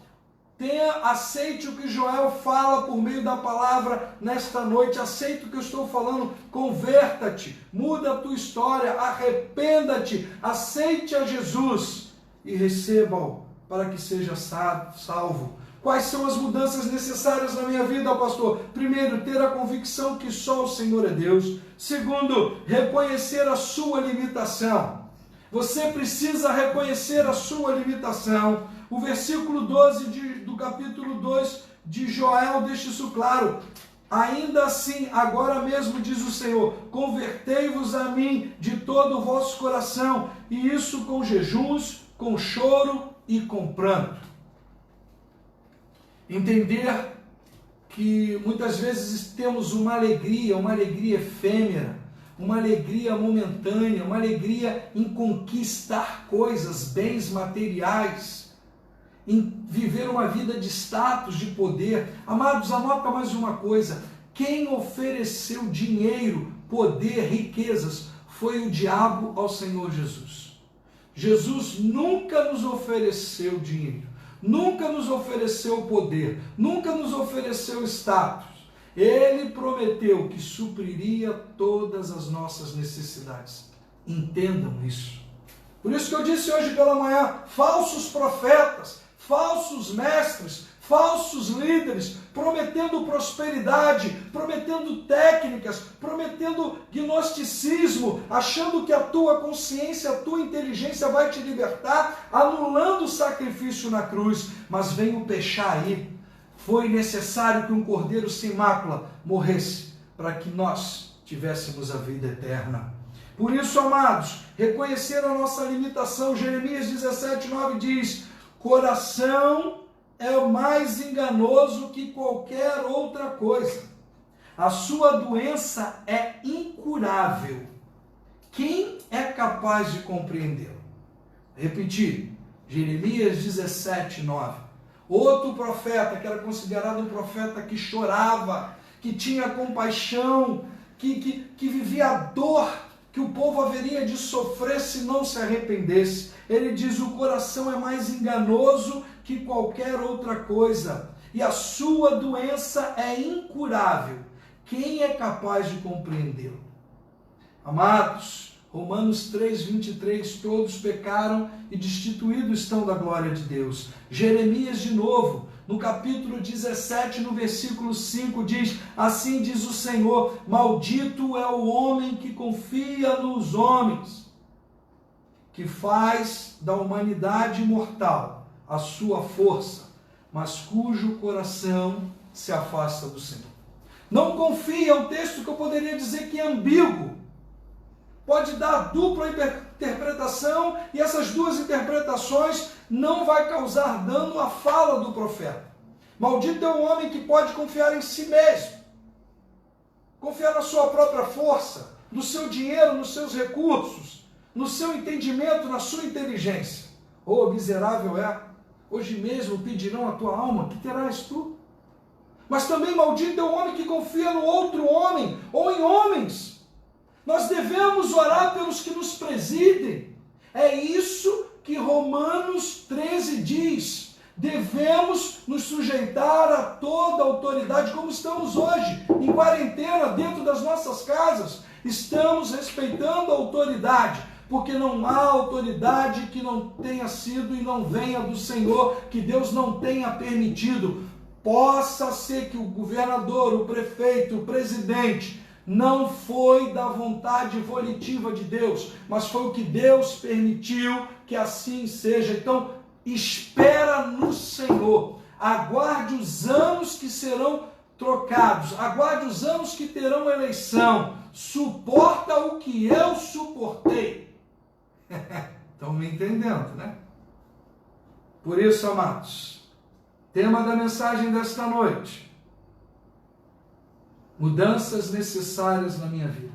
Aceite o que Joel fala por meio da palavra nesta noite. Aceite o que eu estou falando. Converta-te, muda a tua história, arrependa-te, aceite a Jesus e receba-o para que seja salvo. Quais são as mudanças necessárias na minha vida, pastor? Primeiro, ter a convicção que só o Senhor é Deus. Segundo, reconhecer a sua limitação. Você precisa reconhecer a sua limitação. O versículo 12 do capítulo 2 de Joel deixa isso claro. Ainda assim, agora mesmo diz o Senhor, convertei-vos a mim de todo o vosso coração, e isso com jejuns, com choro e com pranto. Entender que muitas vezes temos uma alegria efêmera, uma alegria momentânea, uma alegria em conquistar coisas, bens materiais, em viver uma vida de status, de poder. Amados, anota mais uma coisa: quem ofereceu dinheiro, poder, riquezas, foi o diabo ao Senhor Jesus. Jesus nunca nos ofereceu dinheiro, nunca nos ofereceu poder, nunca nos ofereceu status. Ele prometeu que supriria todas as nossas necessidades. Entendam isso. Por isso que eu disse hoje pela manhã, falsos profetas, falsos mestres, falsos líderes, prometendo prosperidade, prometendo técnicas, prometendo gnosticismo, achando que a tua consciência, a tua inteligência vai te libertar, anulando o sacrifício na cruz. Mas vem o pechá aí. Foi necessário que um cordeiro sem mácula morresse para que nós tivéssemos a vida eterna. Por isso, amados, reconhecer a nossa limitação. Jeremias 17, 9 diz: coração é mais enganoso que qualquer outra coisa. A sua doença é incurável. Quem é capaz de compreendê-lo? Repetir, Jeremias 17, 9. Outro profeta, que era considerado um profeta que chorava, que tinha compaixão, que vivia a dor que o povo haveria de sofrer se não se arrependesse. Ele diz: o coração é mais enganoso que qualquer outra coisa, e a sua doença é incurável. Quem é capaz de compreendê-lo? Amados, Romanos 3, 23, todos pecaram e destituídos estão da glória de Deus. Jeremias de novo, no capítulo 17, no versículo 5, diz: assim diz o Senhor, maldito é o homem que confia nos homens, que faz da humanidade mortal a sua força, mas cujo coração se afasta do Senhor. Não confia, é um texto que eu poderia dizer que é ambíguo. Pode dar dupla interpretação, e essas duas interpretações não vai causar dano à fala do profeta. Maldito é o homem que pode confiar em si mesmo, confiar na sua própria força, no seu dinheiro, nos seus recursos, no seu entendimento, na sua inteligência. Oh, miserável é, hoje mesmo pedirão a tua alma, que terás tu? Mas também maldito é o homem que confia no outro homem, ou em homens. Nós devemos orar pelos que nos presidem. É isso que Romanos 13 diz. Devemos nos sujeitar a toda autoridade, como estamos hoje, em quarentena, dentro das nossas casas. Estamos respeitando a autoridade, porque não há autoridade que não tenha sido e não venha do Senhor, que Deus não tenha permitido. Possa ser que o governador, o prefeito, o presidente, não foi da vontade volitiva de Deus, mas foi o que Deus permitiu que assim seja. Então, espera no Senhor, aguarde os anos que serão trocados, aguarde os anos que terão eleição, suporta o que eu suportei. Estão me entendendo, né? Por isso, amados, tema da mensagem desta noite: Mudanças necessárias na minha vida.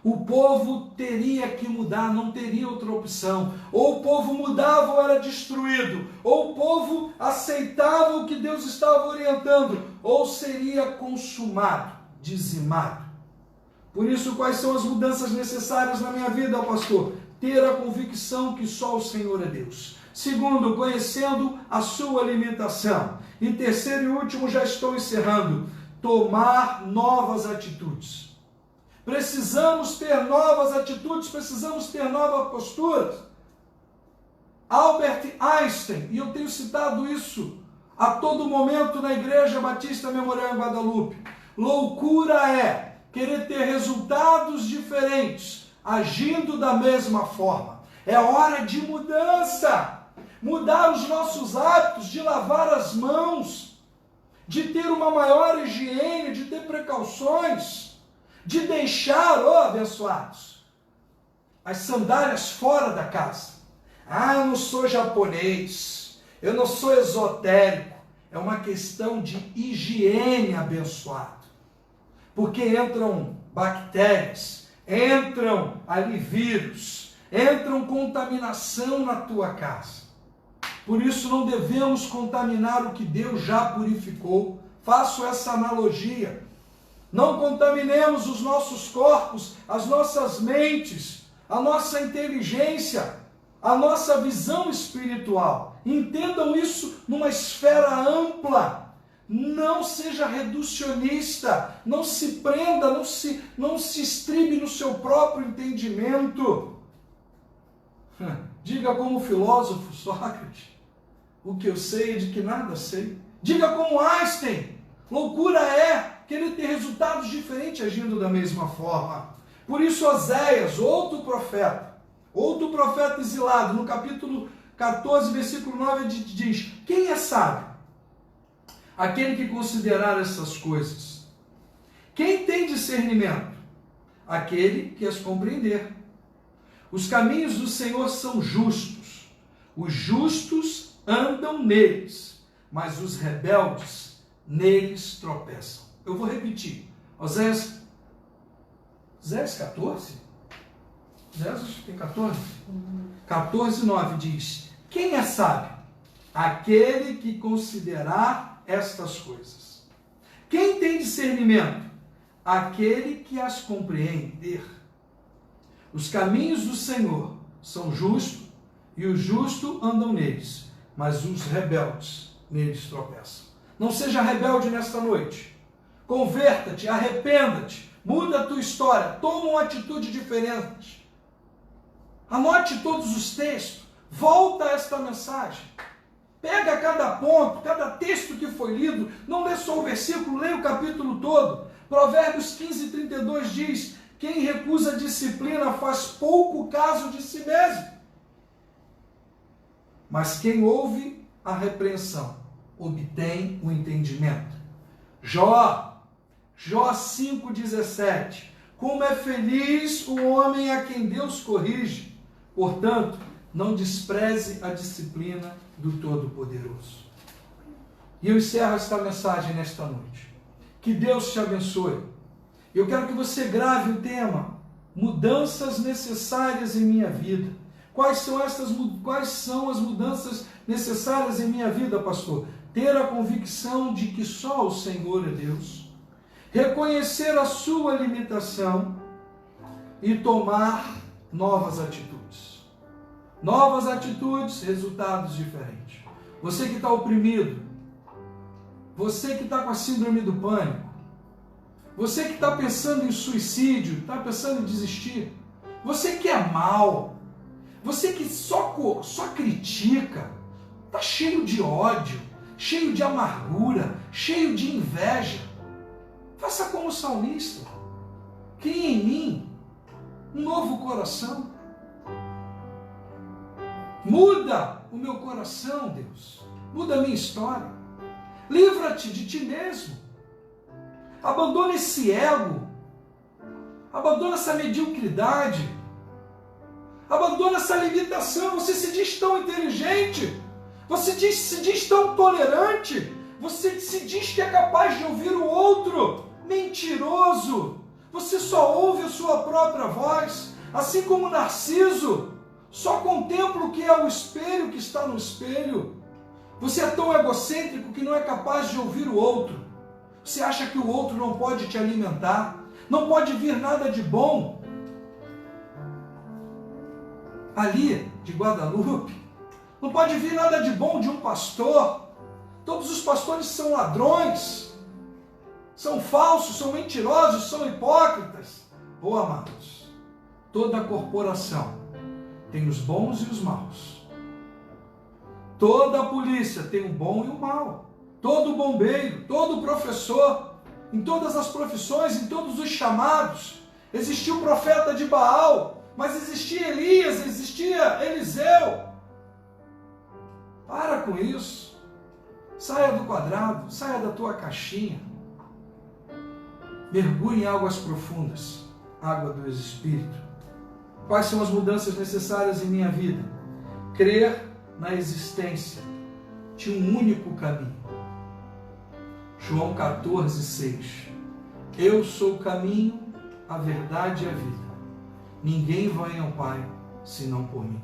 O povo teria que mudar, não teria outra opção. Ou o povo mudava ou era destruído. Ou o povo aceitava o que Deus estava orientando, ou seria consumado, dizimado. Por isso, quais são as mudanças necessárias na minha vida, pastor? Ter a convicção que só o Senhor é Deus. Segundo, conhecendo a sua limitação. E terceiro e último, já estou encerrando, tomar novas atitudes. Precisamos ter novas atitudes, precisamos ter novas posturas. Albert Einstein, e eu tenho citado isso a todo momento na Igreja Batista Memorial em Guadalupe, loucura é querer ter resultados diferentes, agindo da mesma forma. É hora de mudança, mudar os nossos hábitos, de lavar as mãos, de ter uma maior higiene, de ter precauções, de deixar, abençoados, as sandálias fora da casa. Eu não sou japonês, eu não sou esotérico. É uma questão de higiene, abençoado. Porque entram bactérias, entram ali vírus, entram contaminação na tua casa. Por isso não devemos contaminar o que Deus já purificou. Faço essa analogia. Não contaminemos os nossos corpos, as nossas mentes, a nossa inteligência, a nossa visão espiritual. Entendam isso numa esfera ampla. Não seja reducionista, não se prenda, não se estribe no seu próprio entendimento. Diga como o filósofo Sócrates, o que eu sei é de que nada sei. Diga como Einstein, loucura é querer ter resultados diferentes agindo da mesma forma. Por isso Oséias, outro profeta exilado, no capítulo 14, versículo 9, diz: quem é sábio? Aquele que considerar essas coisas. Quem tem discernimento? Aquele que as compreender. Os caminhos do Senhor são justos. Os justos andam neles, mas os rebeldes neles tropeçam. Eu vou repetir. Oséias 14? Oséias acho que tem 14? 14, 9 diz: quem é sábio? Aquele que considerar estas coisas. Quem tem discernimento? Aquele que as compreender. Os caminhos do Senhor são justos, e os justos andam neles, mas os rebeldes neles tropeçam. Não seja rebelde nesta noite. Converta-te, arrependa-te, muda a tua história, toma uma atitude diferente. Anote todos os textos, volta a esta mensagem. Pega cada ponto, cada texto que foi lido, não lê só o versículo, lê o capítulo todo. Provérbios 15, 32 diz: quem recusa a disciplina faz pouco caso de si mesmo. Mas quem ouve a repreensão obtém o entendimento. Jó 5,17. Como é feliz o homem a quem Deus corrige. Portanto, não despreze a disciplina do Todo-Poderoso. E eu encerro esta mensagem nesta noite. Que Deus te abençoe. Eu quero que você grave o tema: mudanças necessárias em minha vida. Quais são as mudanças necessárias em minha vida, pastor? Ter a convicção de que só o Senhor é Deus. Reconhecer a sua limitação e tomar novas atitudes. Novas atitudes, resultados diferentes. Você que está oprimido, você que está com a síndrome do pânico, você que está pensando em suicídio, está pensando em desistir, você que é mal, você que só critica, está cheio de ódio, cheio de amargura, cheio de inveja, faça como o salmista: cria em mim um novo coração. Muda o meu coração, Deus. Muda a minha história. Livra-te de ti mesmo. Abandona esse ego. Abandona essa mediocridade. Abandona essa limitação. Você se diz tão inteligente. Você se diz tão tolerante. Você se diz que é capaz de ouvir o outro. mentiroso. Você só ouve a sua própria voz, assim como Narciso só contempla o que é o espelho que está no espelho. Você é tão egocêntrico que não é capaz de ouvir o outro. Você acha que o outro não pode te alimentar, não pode vir nada de bom. Ali, de Guadalupe, não pode vir nada de bom de um pastor. Todos os pastores são ladrões, são falsos, são mentirosos, são hipócritas. Oh, amados, toda corporação tem os bons e os maus. Toda a polícia tem o bom e o mau. Todo bombeiro, todo professor, em todas as profissões, em todos os chamados. Existia o profeta de Baal, mas existia Elias, existia Eliseu. Para com isso. Saia do quadrado, saia da tua caixinha. Mergulhe em águas profundas, água do Espírito. Quais são as mudanças necessárias em minha vida? Crer na existência de um único caminho. João 14:6. Eu sou o caminho, a verdade e a vida. Ninguém vai ao Pai senão por mim.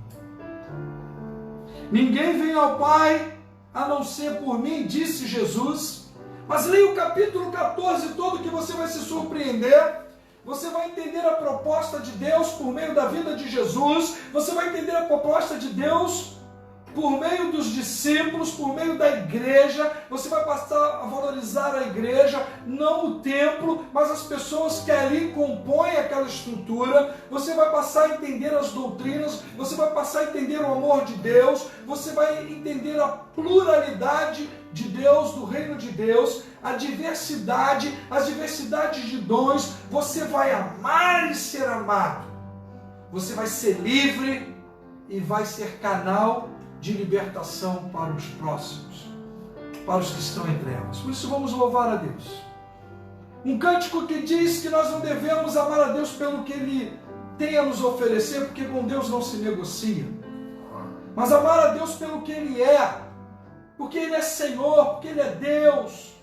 Ninguém vem ao Pai a não ser por mim, disse Jesus. Mas leia o capítulo 14 todo que você vai se surpreender. Você vai entender a proposta de Deus por meio da vida de Jesus. Você vai entender a proposta de Deus por meio dos discípulos, por meio da igreja. Você vai passar a valorizar a igreja, não o templo, mas as pessoas que ali compõem aquela estrutura. Você vai passar a entender as doutrinas, você vai passar a entender o amor de Deus, você vai entender a pluralidade de Deus, do reino de Deus, a diversidade, as diversidades de dons. Você vai amar e ser amado. Você vai ser livre e vai ser canal de libertação para os próximos, para os que estão em trevas. Por isso vamos louvar a Deus. Um cântico que diz que nós não devemos amar a Deus pelo que Ele tem a nos oferecer, porque com Deus não se negocia, mas amar a Deus pelo que Ele é, porque Ele é Senhor, porque Ele é Deus,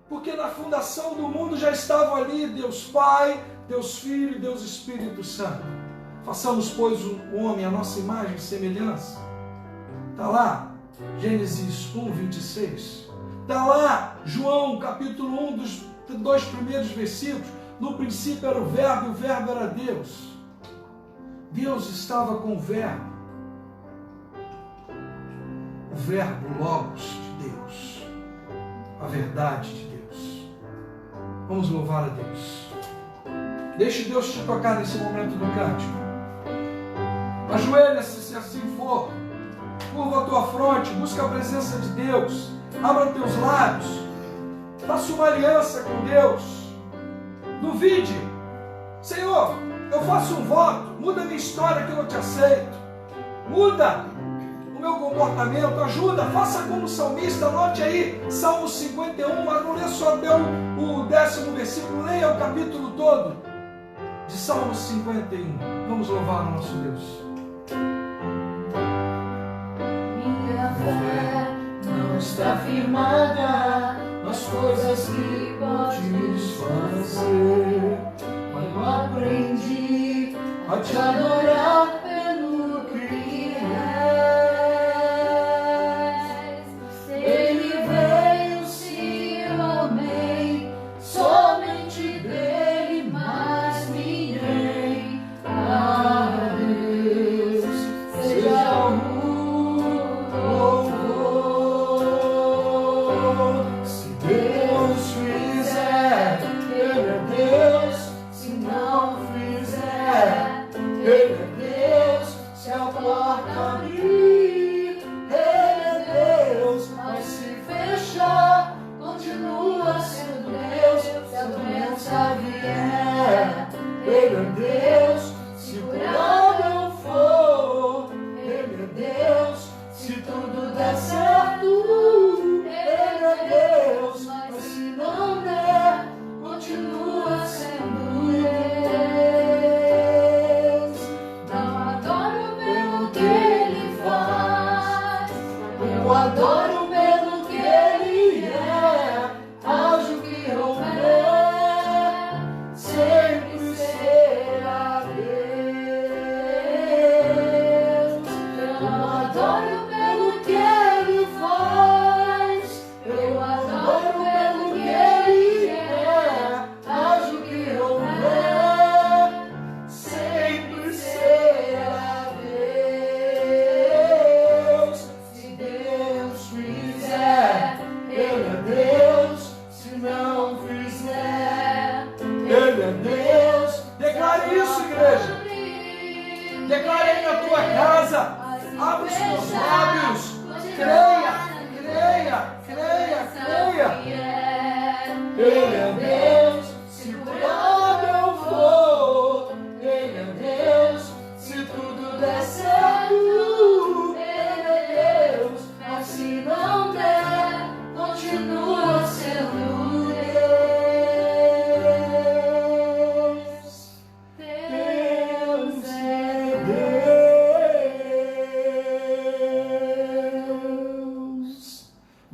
porque na fundação do mundo já estavam ali Deus Pai, Deus Filho e Deus Espírito Santo. Façamos, pois, o homem à nossa imagem e semelhança. Está lá, Gênesis 1:26. Está lá, João, capítulo 1, dos 2 primeiros versículos. No princípio era o Verbo, e o Verbo era Deus. Deus estava com o Verbo. O Verbo Logos de Deus. A verdade de Deus. Vamos louvar a Deus. Deixe Deus te tocar nesse momento do cântico. Ajoelha-se, se assim for. Curva a tua fronte, busca a presença de Deus, abra teus lábios, faça uma aliança com Deus. Duvide, Senhor, eu faço um voto, muda a minha história que eu não te aceito, muda o meu comportamento, ajuda, faça como o salmista. Anote aí, Salmo 51, mas não lê só até o 10º versículo, leia o capítulo todo de Salmo 51. Vamos louvar o nosso Deus. Não está firmada nas coisas que podes fazer, mas eu aprendi a te adorar pelo que és. Ele veio, sim, eu amei, somente dele, mais ninguém. Ah, Deus, seja o Ele é Deus, se curar não for. Ele é Deus, se tudo der certo. Ele é Deus, mas se não der, continua sendo Deus. Não adoro pelo que Ele faz, eu adoro pelo que Ele é. Acho que houver,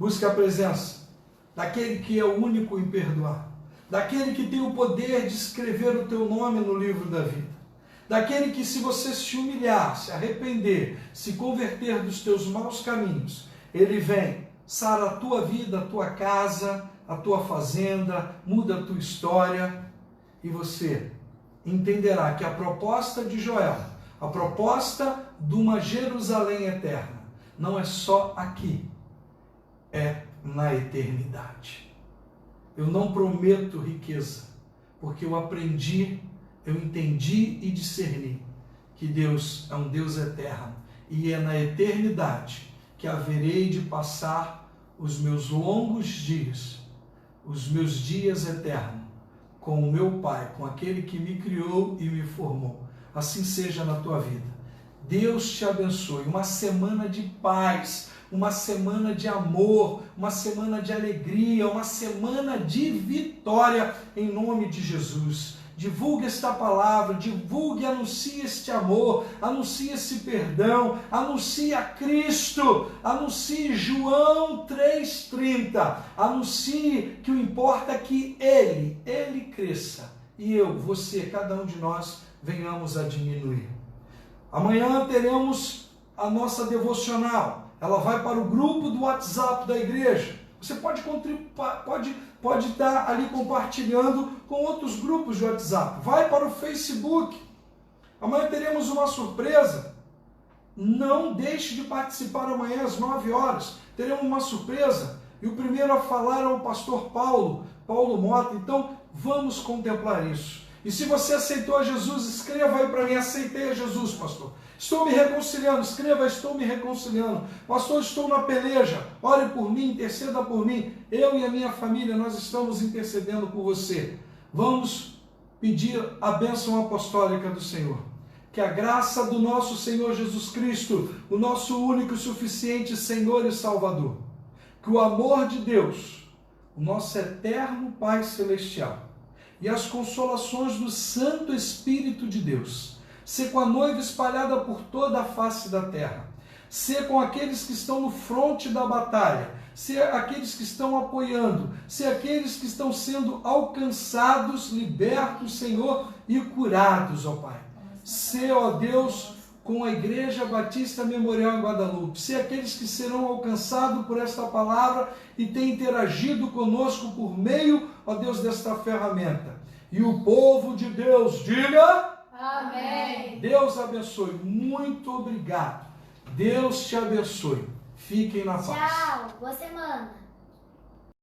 Busque a presença daquele que é o único em perdoar, daquele que tem o poder de escrever o teu nome no livro da vida, daquele que, se você se humilhar, se arrepender, se converter dos teus maus caminhos, ele vem, sara a tua vida, a tua casa, a tua fazenda, muda a tua história, e você entenderá que a proposta de Joel, a proposta de uma Jerusalém eterna, não é só aqui, é na eternidade. Eu não prometo riqueza, porque eu aprendi, eu entendi e discerni que Deus é um Deus eterno, e é na eternidade que haverei de passar os meus longos dias, os meus dias eternos, com o meu Pai, com aquele que me criou e me formou. Assim seja na tua vida. Deus te abençoe. Uma semana de paz, uma semana de amor, uma semana de alegria, uma semana de vitória, em nome de Jesus. Divulgue esta palavra, divulgue e anuncie este amor, anuncie esse perdão, anuncie a Cristo, anuncie João 3,30, anuncie que o importa é que Ele cresça e eu, você, cada um de nós venhamos a diminuir. Amanhã teremos a nossa devocional, ela vai para o grupo do WhatsApp da igreja. Você pode estar ali compartilhando com outros grupos de WhatsApp. Vai para o Facebook. Amanhã teremos uma surpresa. Não deixe de participar amanhã às 9 horas. Teremos uma surpresa. E o primeiro a falar é o pastor Paulo Mota. Então, vamos contemplar isso. E se você aceitou a Jesus, escreva aí para mim: aceitei a Jesus, pastor. Estou me reconciliando, escreva: estou me reconciliando. Pastor, estou na peleja, ore por mim, interceda por mim. Eu e a minha família, nós estamos intercedendo por você. Vamos pedir a bênção apostólica do Senhor. Que a graça do nosso Senhor Jesus Cristo, o nosso único e suficiente Senhor e Salvador, que o amor de Deus, o nosso eterno Pai Celestial, e as consolações do Santo Espírito de Deus, ser com a noiva espalhada por toda a face da terra, ser com aqueles que estão no fronte da batalha, ser aqueles que estão apoiando, ser aqueles que estão sendo alcançados, libertos, Senhor, e curados, ó Pai. Ser, ó Deus, com a Igreja Batista Memorial em Guadalupe, ser aqueles que serão alcançados por esta palavra e têm interagido conosco por meio, ó Deus, desta ferramenta. E o povo de Deus diga: amém. Deus abençoe. Muito obrigado. Deus te abençoe. Fiquem na paz. Tchau. Boa semana.